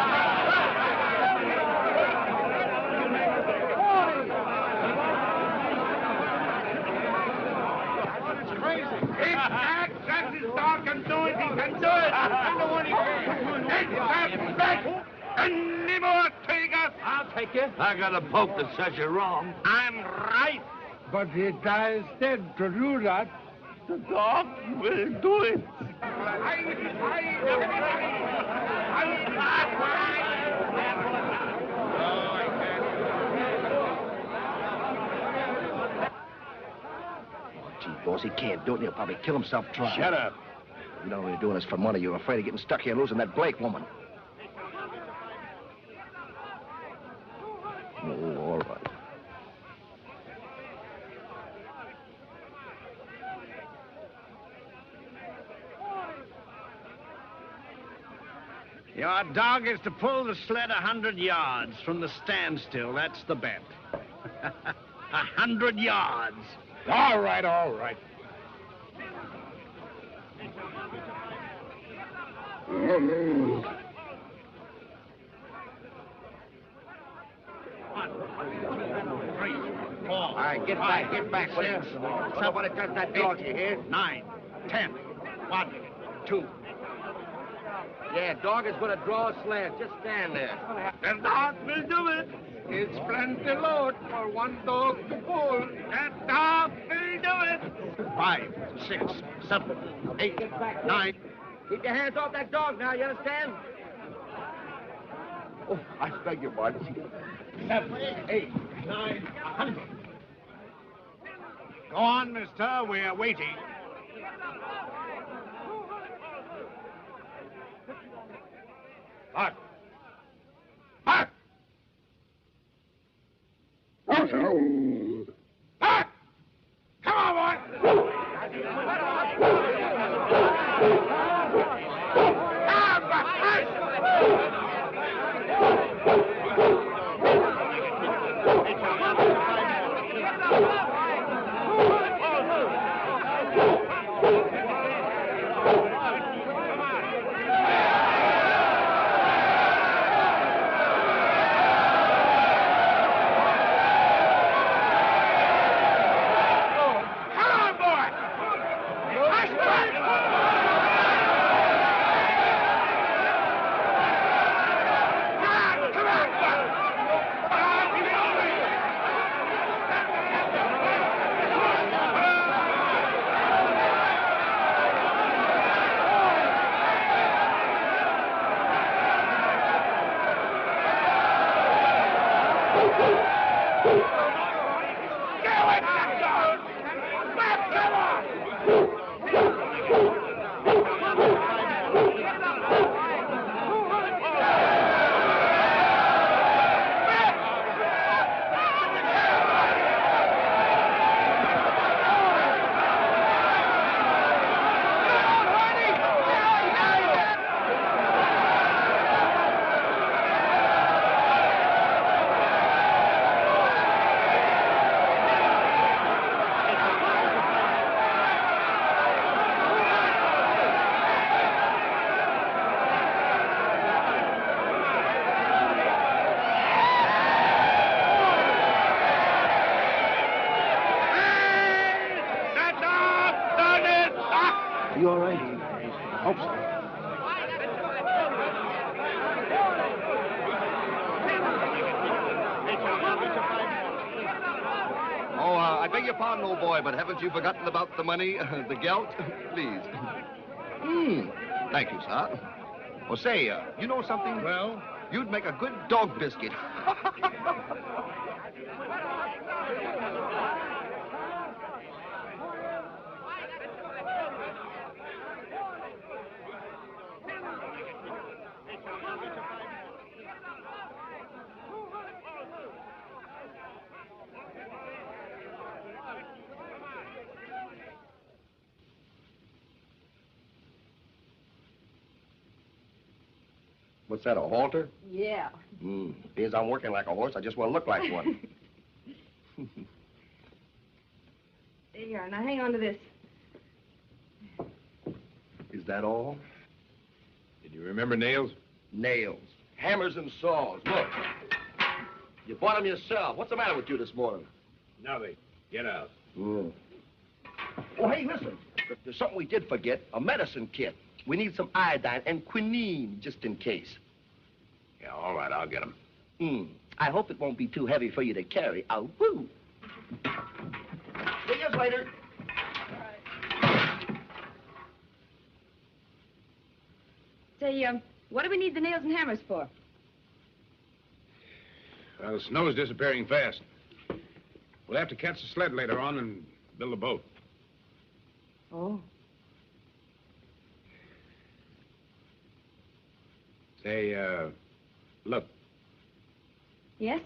It's crazy. If Jack says his dog can do it, he can do it. I'm the one he can. It's that bet. Any more takers? I'll take you. I got a poke that says you're wrong. I'm right. But he dies dead to do that. The dog will do it. Gee, boss, he can't do it. He'll probably kill himself trying. Shut up. You know you're doing this for money. You're afraid of getting stuck here and losing that Blake woman. Oh, all right. Your dog is to pull the sled 100 yards from the standstill. That's the bet. 100 yards. All right, all right. All right, get back, will you? Somebody touch that dog, you hear? 9, 10, 1, 2. Yeah, dog is going to draw a sled. Just stand there. The dog will do it. It's plenty load for one dog to pull. The dog will do it. 5, 6, 7, 8, 9. Keep your hands off that dog now, you understand? Oh, I beg your pardon. 7, 8, 9, 100. Go on, mister. We're waiting. Hark. Hark! Hark! Come on, boy! You all right? Hope so. Oh, I beg your pardon, old boy, but haven't you forgotten about the money, the gelt? Please. Thank you, sir. Well, say, you know something? Well? You'd make a good dog biscuit. What's that, a halter? Yeah. Because I'm working like a horse, I just want to look like one. There you are. Now hang on to this. Is that all? Did you remember nails? Nails. Hammers and saws. Look. You bought them yourself. What's the matter with you this morning? Nothing. Get out. Oh, hey, listen. There's something we did forget. A medicine kit. We need some iodine and quinine, just in case. Yeah, all right, I'll get them. I hope it won't be too heavy for you to carry. Oh, woo. See you later. Say, what do we need the nails and hammers for? Well, the snow's disappearing fast. We'll have to catch the sled later on and build a boat. Oh. Say, look. Yes?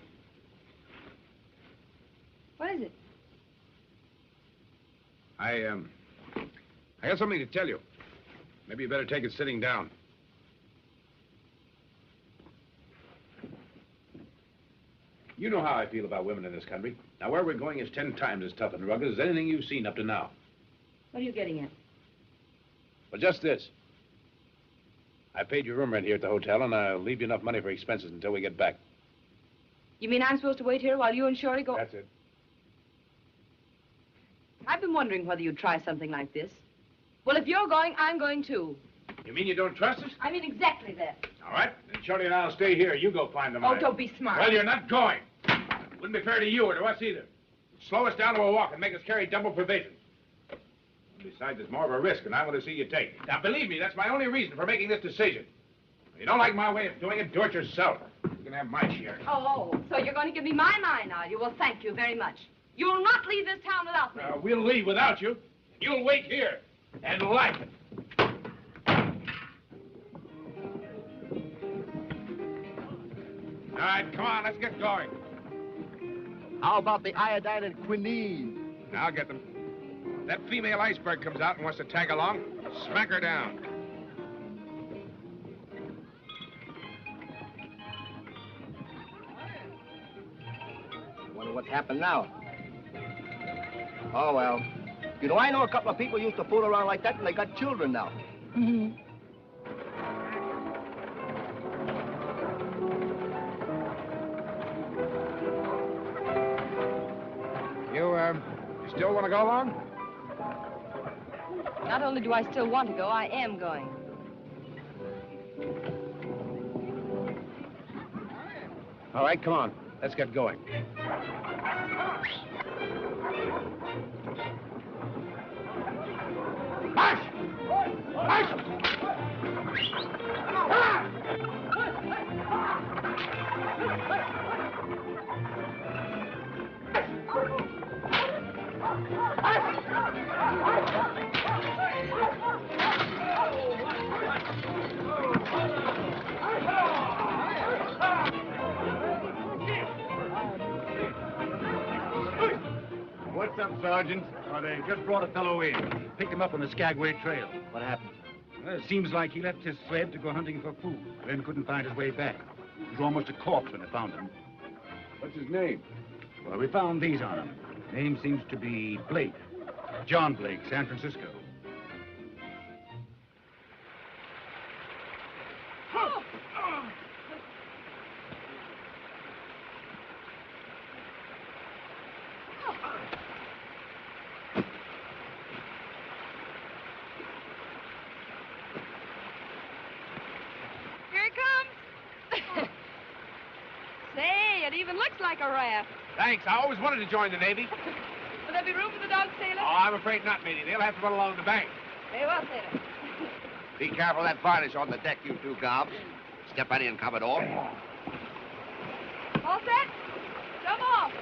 What is it? I got something to tell you. Maybe you better take it sitting down. You know how I feel about women in this country. Now, where we're going is 10 times as tough and rugged as anything you've seen up to now. What are you getting at? Well, just this. I paid your room rent here at the hotel, and I'll leave you enough money for expenses until we get back. You mean I'm supposed to wait here while you and Shorty go? That's it. I've been wondering whether you'd try something like this. Well, if you're going, I'm going too. You mean you don't trust us? I mean exactly that. All right. Then Shorty and I'll stay here. You go find the money. Oh, don't be smart. Well, you're not going. Wouldn't be fair to you or to us either. Slow us down to a walk and make us carry double provisions. Besides, it's more of a risk, and I want to see you take. Now, believe me, that's my only reason for making this decision. If you don't like my way of doing it, do it yourself. You can have my share. Oh, so you're going to give me my mind, are you? Well, thank you very much. You will not leave this town without me. We'll leave without you. You'll wait here and like it. All right, come on, let's get going. How about the iodine and quinine? I'll get them. That female iceberg comes out and wants to tag along, smack her down. Wonder what's happened now. Oh, well. You know, I know a couple of people used to fool around like that, and they got children now. Mm-hmm. You still want to go along? Not only do I still want to go, I am going. All right, come on. Let's get going. March! March! What's up, Sergeant? Oh, they just brought a fellow in. Picked him up on the Skagway Trail. What happened? Well, it seems like he left his sled to go hunting for food, then couldn't find his way back. He was almost a corpse when they found him. What's his name? Well, we found these on him. Name seems to be Blake. John Blake, San Francisco. Here he comes. Say, it even looks like a raft. Thanks. I always wanted to join the Navy. Will there be room for the dog, sailor? Oh, I'm afraid not, matey. They'll have to run along the bank. Very well, sailor. Be careful of that varnish on the deck, you two gobs. Step right in, Commodore. All set? Jump off.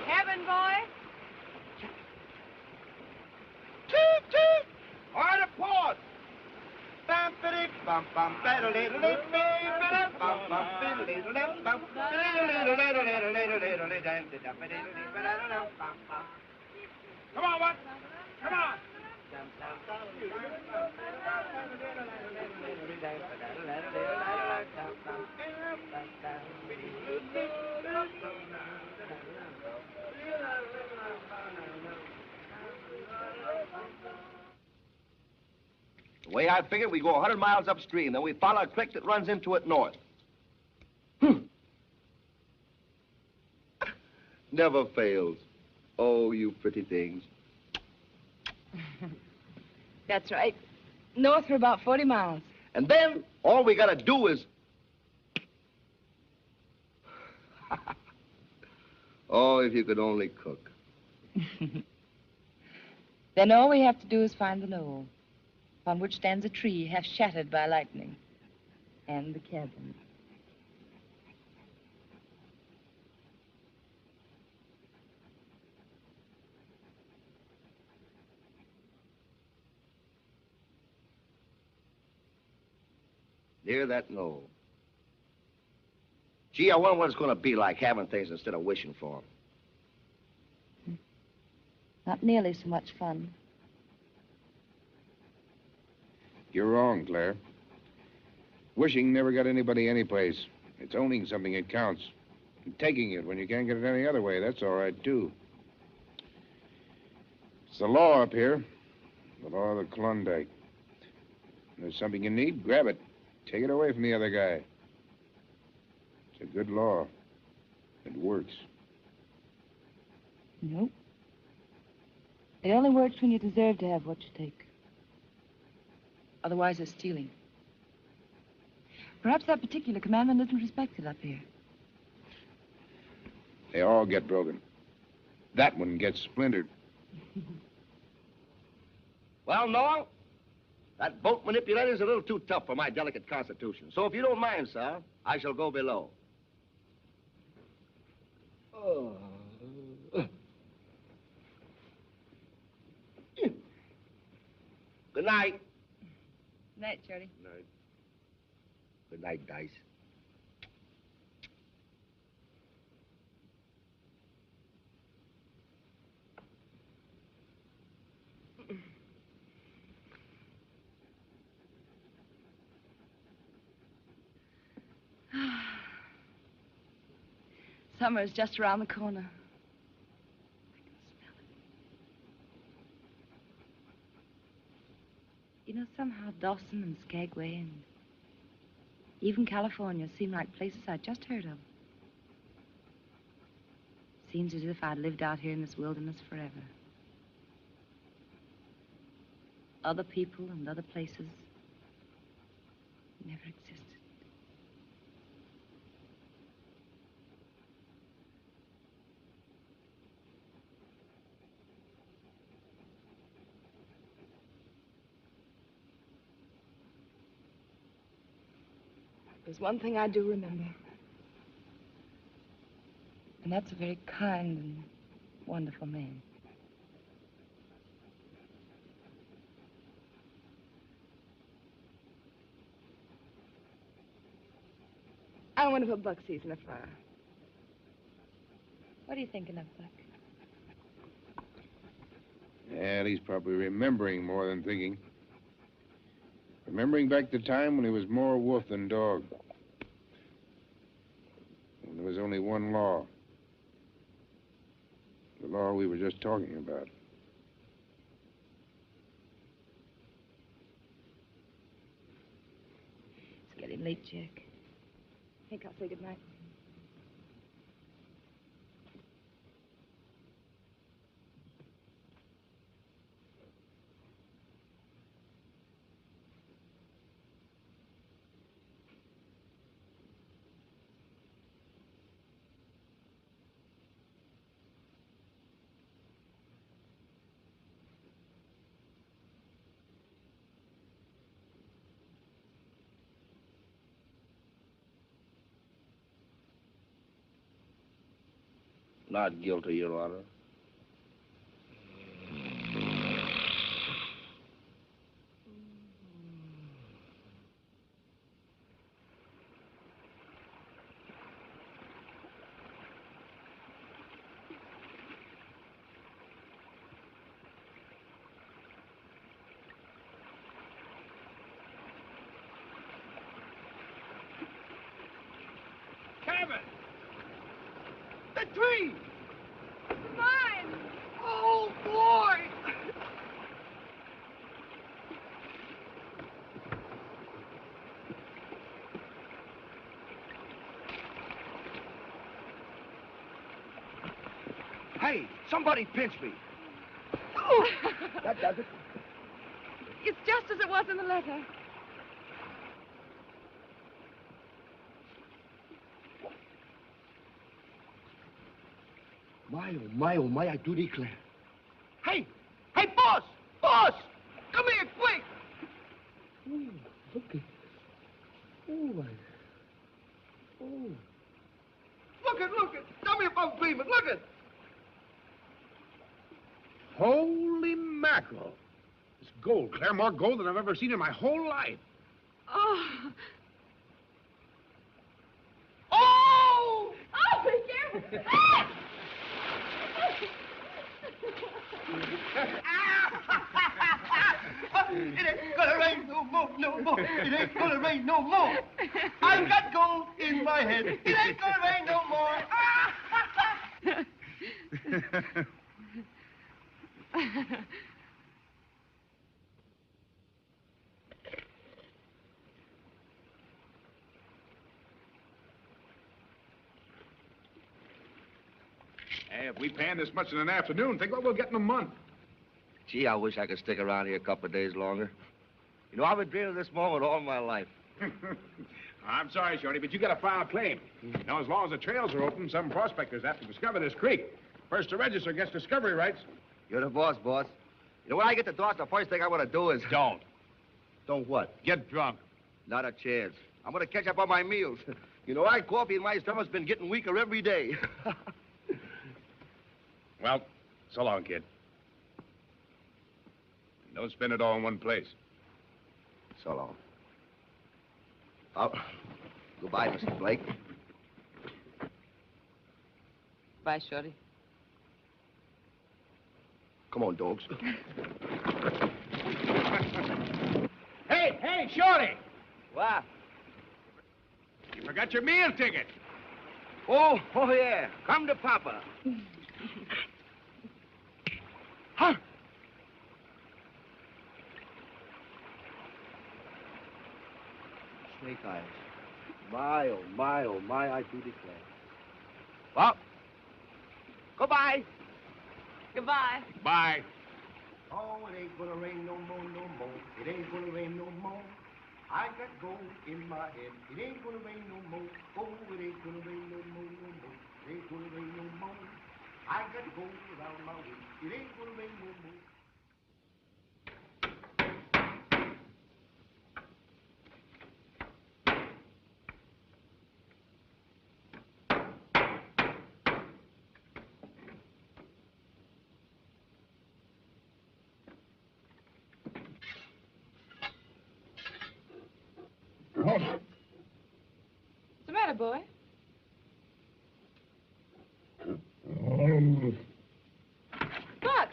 Cabin boy. Toot, toot! Hard to port! Bum, biddy, bum, bum, bada, little, little, bum, bum, biddy, little, little, bum, come on, what? Come on! The way I figure, we go 100 miles upstream, then we follow a creek that runs into it north. Never fails. Oh, you pretty things. That's right. North for about 40 miles. And then all we gotta do is... Oh, if you could only cook. Then all we have to do is find the knoll, upon which stands a tree half shattered by lightning, and the cabin. Near that knoll. Gee, I wonder what it's gonna be like having things instead of wishing for them. Not nearly so much fun. You're wrong, Claire. Wishing never got anybody anyplace. It's owning something that counts. And taking it when you can't get it any other way, that's all right, too. It's the law up here. The law of the Klondike. If there's something you need, grab it. Take it away from the other guy. It's a good law. It works. Nope. It only works when you deserve to have what you take. Otherwise, it's stealing. Perhaps that particular commandment isn't respected up here. They all get broken. That one gets splintered. Well, Noel, that boat manipulator's a little too tough for my delicate constitution. So if you don't mind, sir, I shall go below. Oh. Good night. Night, Charlie. Night. Good night, Dice. Summer's just around the corner. I can smell it. You know, somehow Dawson and Skagway and even California seem like places I'd just heard of. Seems as if I'd lived out here in this wilderness forever. Other people and other places never existed. There's one thing I do remember. And that's a very kind and wonderful man. I want to put Buck season afire. What are you thinking of, Buck? Yeah, he's probably remembering more than thinking. Remembering back the time when he was more wolf than dog. When there was only one law. The law we were just talking about. It's getting late, Jack. I think I'll say goodnight. Not guilty, Your Honor. Cabin! The tree! Mine! Oh, boy! Hey, somebody pinch me. Oh! That does it. It's just as it was in the letter. Oh, my, I do declare. Hey! Hey, boss! Boss! Come here, quick! Look at... Oh, oh. Look it! Tell me if I'm dreaming. Look it! Holy mackerel. It's gold, Claire, more gold than I've ever seen in my whole life. Oh! Oh! Oh, be careful! Ah! It ain't gonna rain no more, no more. It ain't gonna rain no more. I've got gold in my head. It ain't gonna rain no more. Hey, if we pan this much in an afternoon, think what we'll get in a month. Gee, I wish I could stick around here a couple of days longer. You know, I've been dreaming of this moment all my life. I'm sorry, Shorty, but you got to file a claim. Now, as long as the trails are open, some prospectors have to discover this creek. First to register gets discovery rights. You're the boss. You know, when I get to Dawson, the first thing I want to do is... Don't. Don't what? Get drunk. Not a chance. I'm going to catch up on my meals. You know, my coffee in my stomach's been getting weaker every day. Well, so long, kid. Don't spend it all in one place. So long. Oh, goodbye, Mr. Blake. Bye, Shorty. Come on, dogs. Hey, Shorty! What? You forgot your meal ticket. Oh, yeah. Come to Papa. Huh? Snake eyes. My, I do declare. Well, goodbye. Goodbye. Bye. Oh, it ain't gonna rain no more, no more. It ain't gonna rain no more. I got gold in my head. It ain't gonna rain no more. Oh, it ain't gonna rain no more, no more. It ain't gonna rain no more. I got gold around my waist. It ain't gonna rain no more. What's the matter, boy? Buck!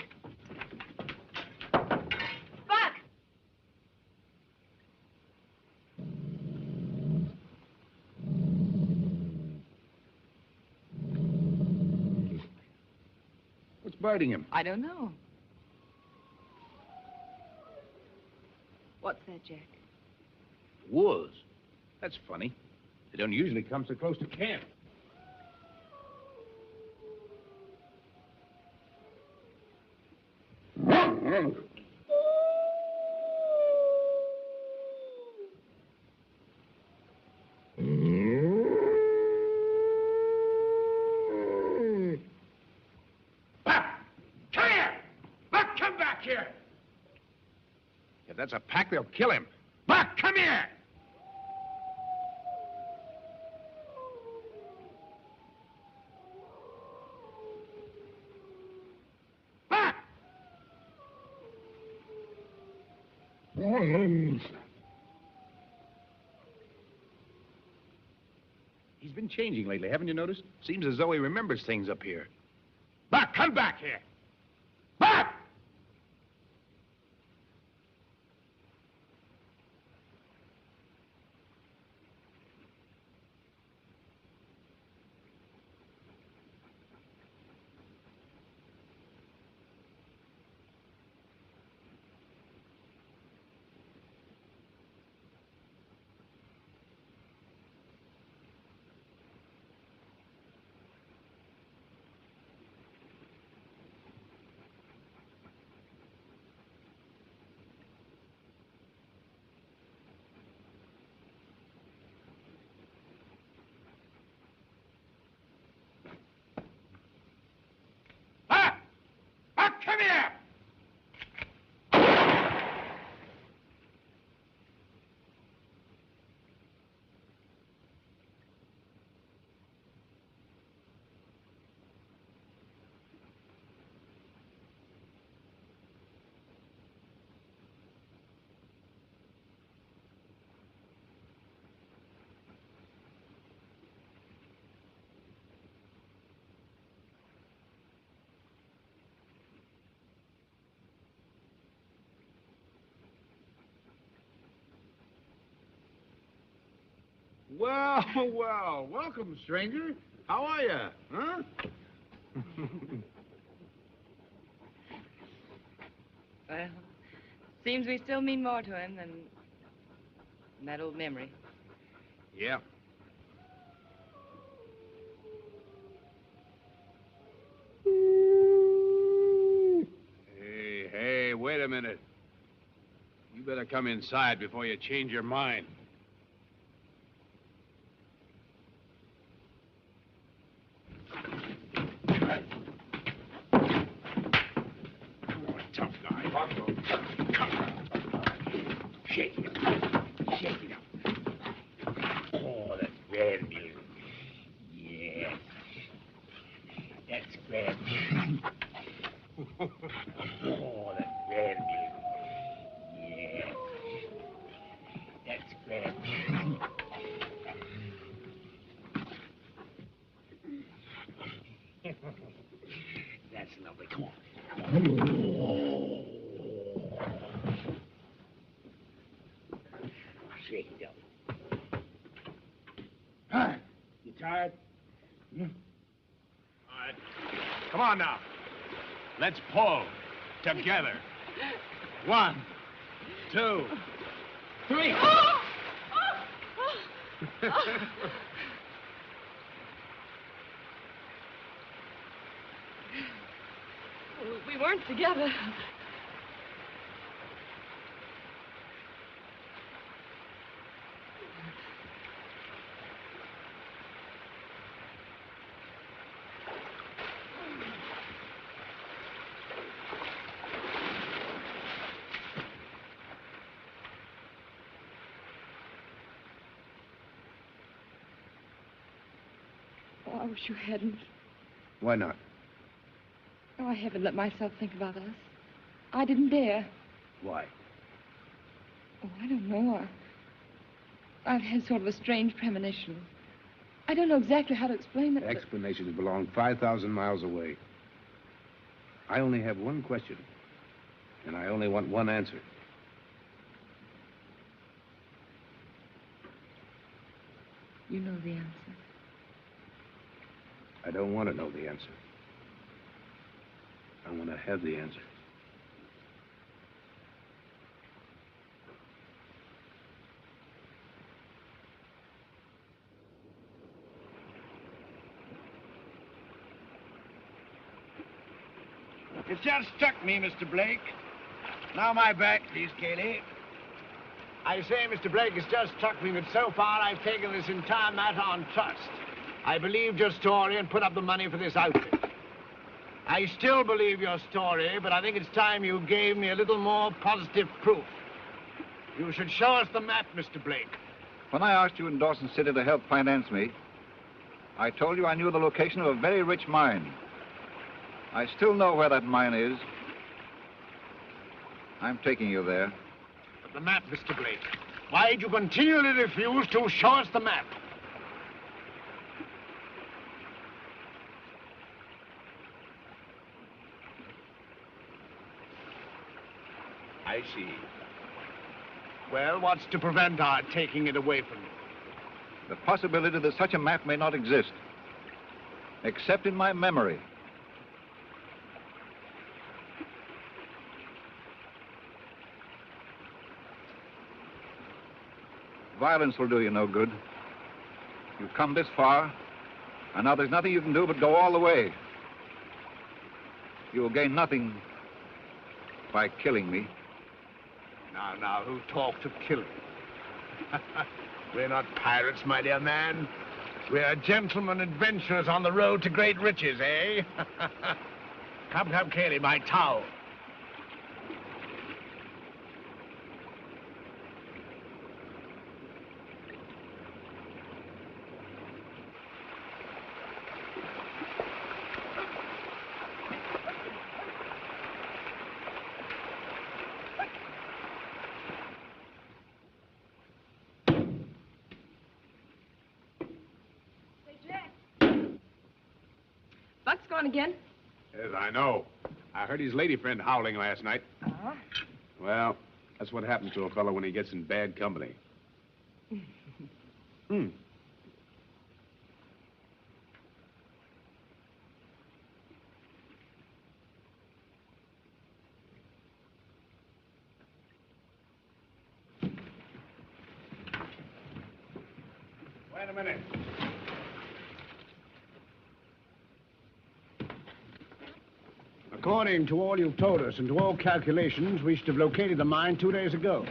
biting him? I don't know. What's that, Jack? Wolves. That's funny. They don't usually come so close to camp. Come back here! If that's a pack, they'll kill him. Buck, come here! Buck! He's been changing lately, haven't you noticed? Seems as though he remembers things up here. Buck, come back here! Buck! Come here! Well, well, welcome, stranger. How are you, huh? Well, seems we still mean more to him than that old memory. Yeah. Hey, wait a minute. You better come inside before you change your mind. Tough guy. Shake it up. Shake it up. Oh, that's grand music. Yes. That's grand music. Oh, that's grand music. Yes. That's grand music. That's lovely. Come on. Shake it up. You tired? All right. Come on now. Let's pull. Together. 1, 2, 3. We weren't together. Oh, I wish you hadn't. Why not? Oh, I haven't let myself think about us. I didn't dare. Why? Oh, I don't know. I've had sort of a strange premonition. I don't know exactly how to explain it. but- Explanations belong 5,000 miles away. I only have one question, and I only want one answer. You know the answer. I don't want to know the answer. I want to have the answer. It just struck me, Mr. Blake. Now my back, please, Cayley. I say, Mr. Blake, it's just struck me that so far I've taken this entire matter on trust. I believed your story and put up the money for this outfit. I still believe your story, but I think it's time you gave me a little more positive proof. You should show us the map, Mr. Blake. When I asked you in Dawson City to help finance me, I told you I knew the location of a very rich mine. I still know where that mine is. I'm taking you there. But the map, Mr. Blake. Why'd you continually refuse to show us the map? I see. Well, what's to prevent our taking it away from you? The possibility that such a map may not exist, except in my memory. Violence will do you no good. You've come this far, and now there's nothing you can do but go all the way. You will gain nothing by killing me. Now, who talked of killing? We're not pirates, my dear man. We're gentlemen adventurers on the road to great riches, eh? Come, Cayley, my towel. Buck's gone again. Yes, I know. I heard his lady friend howling last night. Uh-huh. Well, that's what happens to a fellow when he gets in bad company. Hmm. Wait a minute. According to all you've told us and to all calculations, we should have located the mine 2 days ago.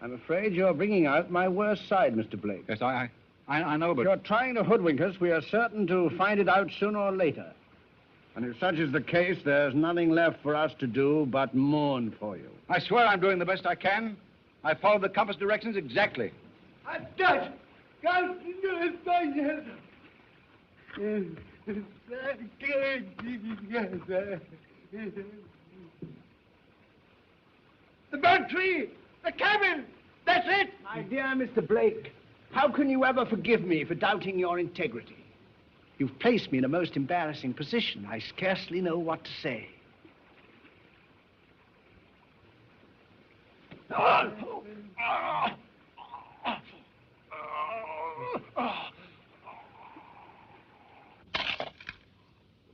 I'm afraid you're bringing out my worst side, Mr. Blake. Yes, I know, but... If you're trying to hoodwink us, we are certain to find it out sooner or later. And if such is the case, there's nothing left for us to do but mourn for you. I swear I'm doing the best I can. I followed the compass directions exactly. I'm dead. God, the bird tree! The cabin! That's it! My dear Mr. Blake, how can you ever forgive me for doubting your integrity? You've placed me in a most embarrassing position. I scarcely know what to say.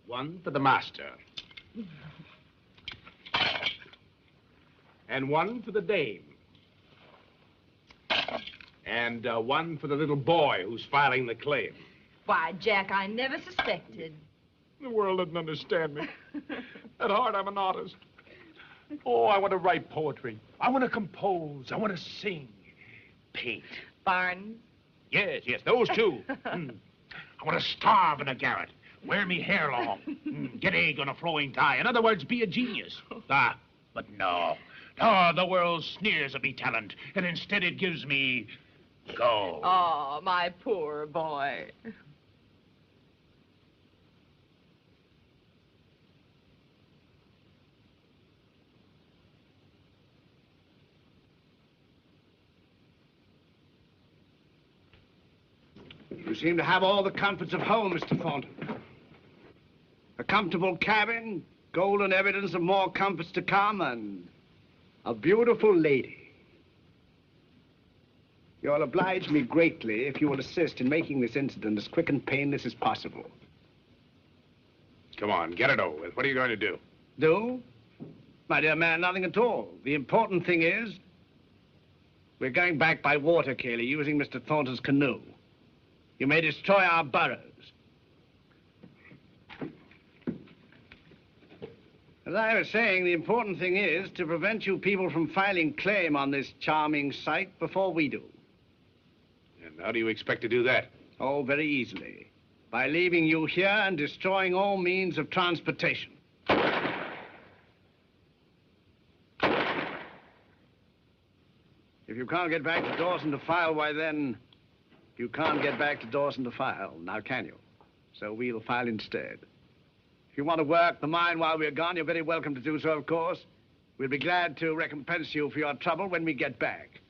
One for the master. And one for the dame. And one for the little boy who's filing the claim. Why, Jack, I never suspected. The world doesn't understand me. At heart, I'm an artist. Oh, I want to write poetry. I want to compose. I want to sing. Paint. Barnes? Yes, those two. I want to starve in a garret. Wear me hair long. Get egg on a flowing tie. In other words, be a genius. But no. No, the world sneers at me talent, and instead it gives me gold. Oh, my poor boy. You seem to have all the comforts of home, Mr. Thornton. A comfortable cabin, golden evidence of more comforts to come, and a beautiful lady. You'll oblige me greatly if you will assist in making this incident as quick and painless as possible. Come on, get it over with. What are you going to do? Do? My dear man, nothing at all. The important thing is we're going back by water, Cayley, using Mr. Thornton's canoe. You may destroy our burrows. As I was saying, the important thing is to prevent you people from filing claim on this charming site before we do. And how do you expect to do that? Oh, very easily. By leaving you here and destroying all means of transportation. If you can't get back to Dawson to file, why then, you can't get back to Dawson to file, now can you? So we'll file instead. If you want to work the mine while we're gone, you're very welcome to do so, of course. We'll be glad to recompense you for your trouble when we get back.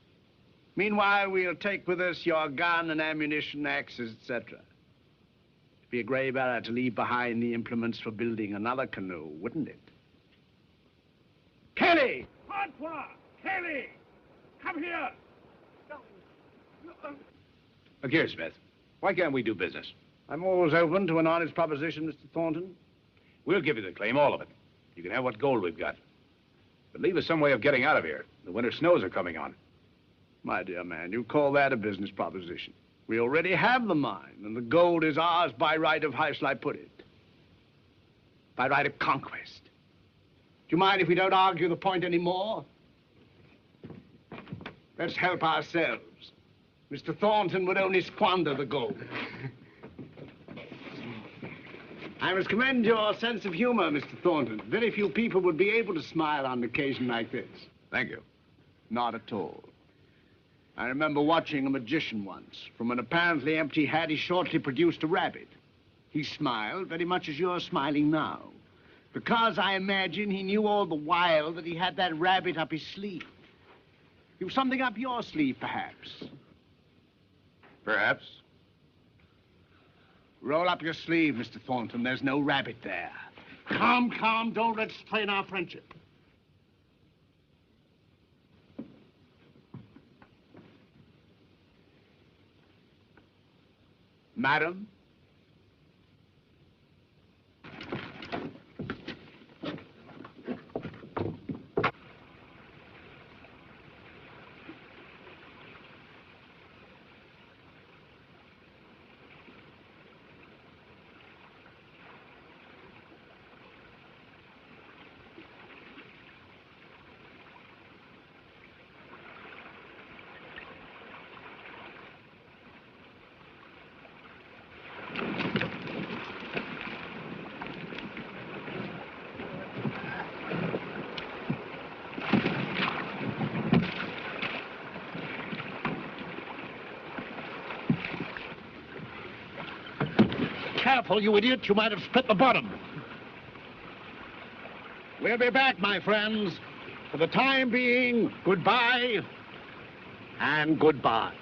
Meanwhile, we'll take with us your gun and ammunition, axes, etc. It'd be a grave error to leave behind the implements for building another canoe, wouldn't it? Kelly! Francois! Kelly! Come here! Look here, Smith. Why can't we do business? I'm always open to an honest proposition, Mr. Thornton. We'll give you the claim, all of it. You can have what gold we've got. But leave us some way of getting out of here. The winter snows are coming on. My dear man, you call that a business proposition? We already have the mine, and the gold is ours by right of, how shall I put it? By right of conquest. Do you mind if we don't argue the point anymore? Let's help ourselves. Mr. Thornton would only squander the gold. I must commend your sense of humor, Mr. Thornton. Very few people would be able to smile on an occasion like this. Thank you. Not at all. I remember watching a magician once. From an apparently empty hat, he shortly produced a rabbit. He smiled very much as you're smiling now. Because I imagine he knew all the while that he had that rabbit up his sleeve. You've something up your sleeve, perhaps. Perhaps. Roll up your sleeve, Mr. Thornton. There's no rabbit there. Calm, calm. Don't let's strain our friendship. Madam? Careful, you idiot. You might have split the bottom. We'll be back, my friends. For the time being, goodbye and goodbye.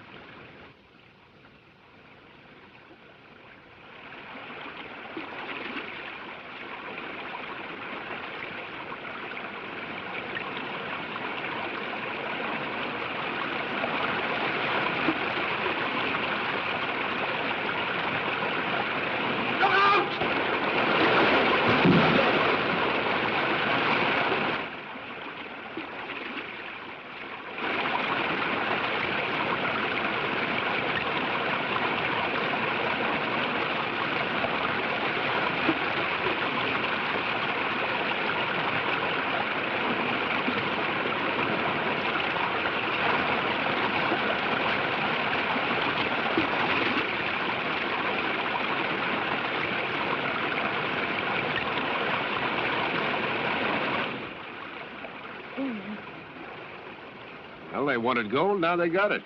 Well, they wanted gold, now they got it.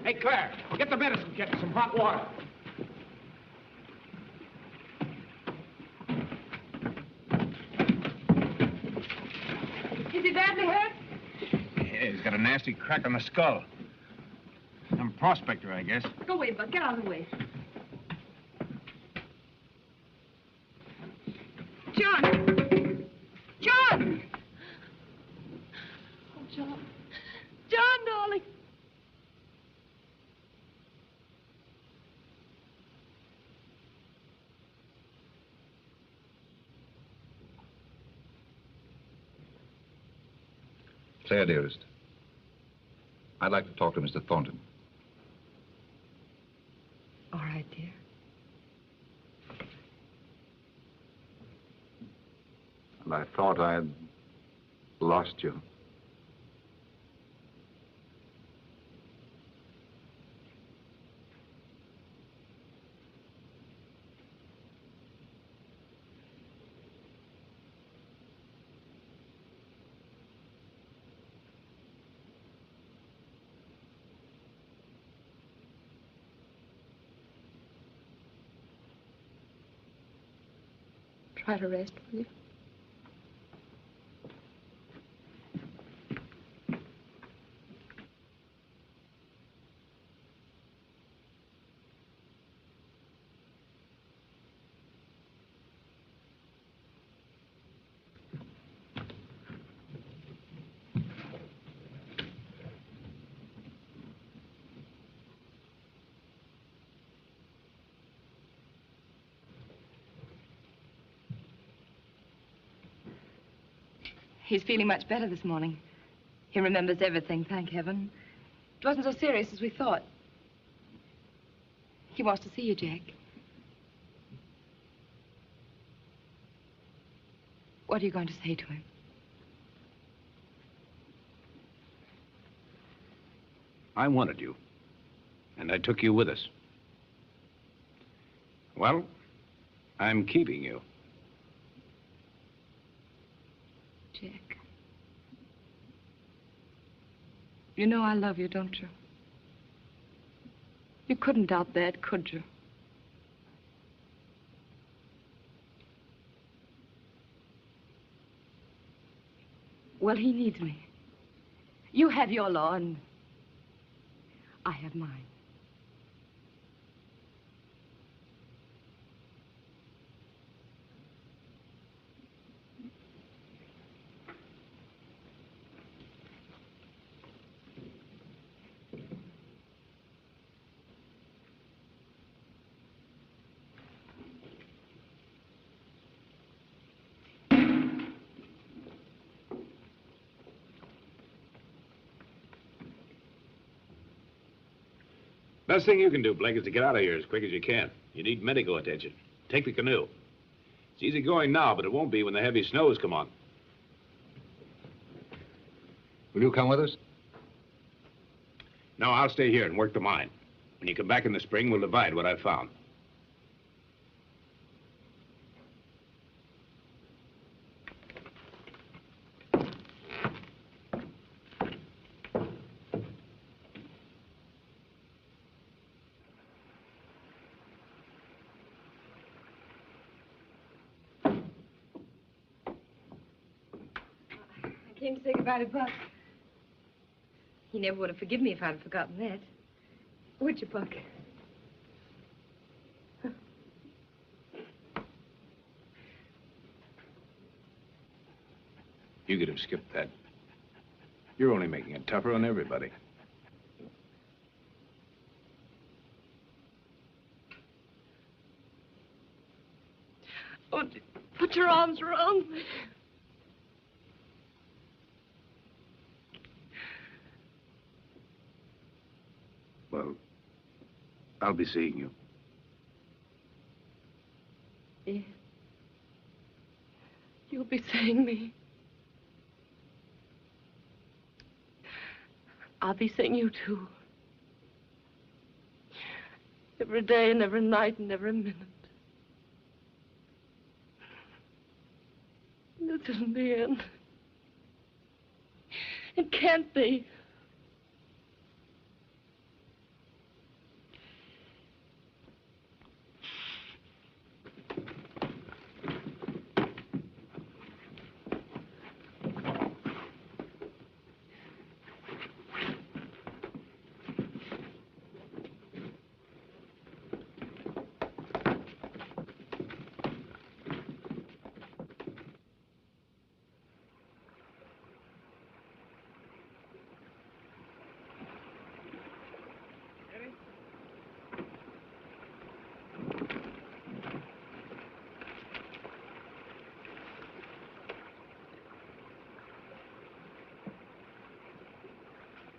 Hey, Claire, get the medicine kit and some hot water. Is he badly hurt? Yeah, he's got a nasty crack on the skull. Some prospector, I guess. Go away, Buck. Get out of the way. John! John! Oh, John. John, darling. Claire, dearest, I'd like to talk to Mr. Thornton. All right, dear. And I thought I had lost you. Try to rest, will you? He's feeling much better this morning. He remembers everything, thank heaven. It wasn't so serious as we thought. He wants to see you, Jack. What are you going to say to him? I wanted you, and I took you with us. Well, I'm keeping you. Jack. You know I love you, don't you? You couldn't doubt that, could you? Well, he needs me. You have your law, and I have mine. Best thing you can do, Blake, is to get out of here as quick as you can. You need medical attention. Take the canoe. It's easy going now, but it won't be when the heavy snows come on. Will you come with us? No, I'll stay here and work the mine. When you come back in the spring, we'll divide what I've found. I came to say goodbye to Buck. He never would have forgiven me if I'd have forgotten that. Would you, Buck? You could have skipped that. You're only making it tougher on everybody. Oh, put your arms around me. Well, I'll be seeing you. Yeah. You'll be seeing me. I'll be seeing you, too. Every day and every night and every minute. This isn't the end. It can't be.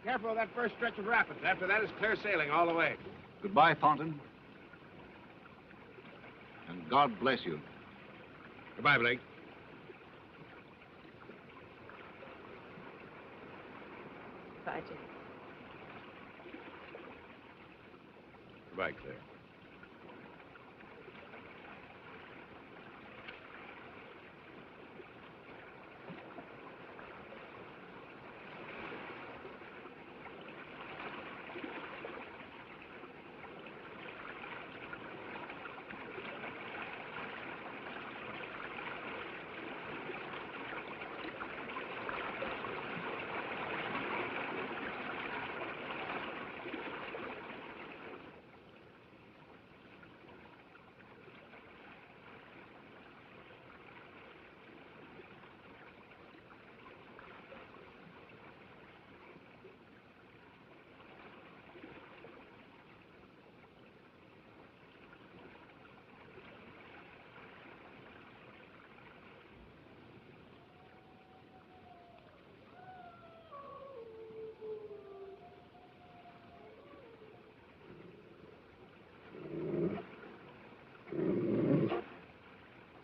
Careful of that first stretch of rapids. After that, it's clear sailing all the way. Goodbye, Thornton. And God bless you. Goodbye, Blake. Bye, Jim. Goodbye, Claire.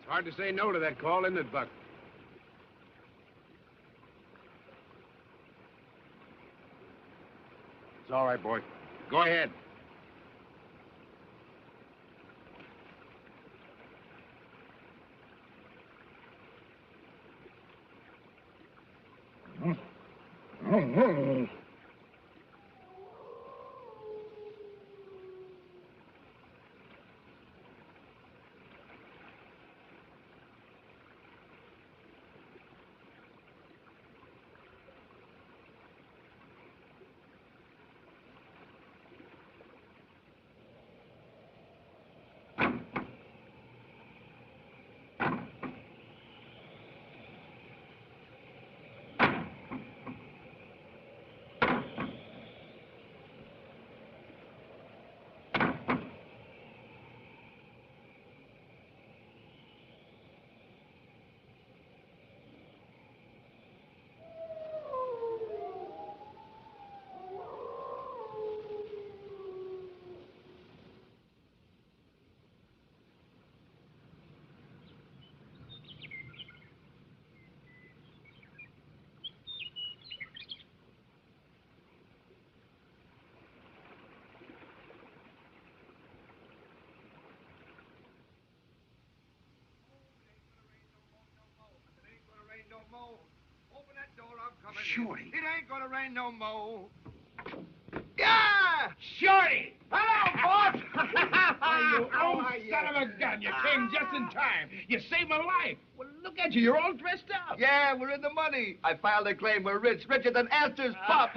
Hard to say no to that call, isn't it, Buck? It's all right, boy. Go ahead. Open that door, I'm coming. Shorty. It ain't gonna rain no more. Yeah! Shorty! Hello, boss! You old son of a gun. You came just in time. You saved my life. Well, look at you. You're all dressed up. Yeah, we're in the money. I filed a claim. We're rich, richer than Astor's pup.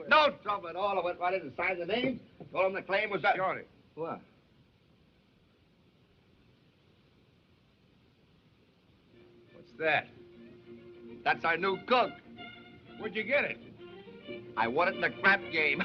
No trouble at all. I went right in and signed the name. Told him the claim was that. Shorty. What? What's that? That's our new cook. Where'd you get it? I won it in the crap game.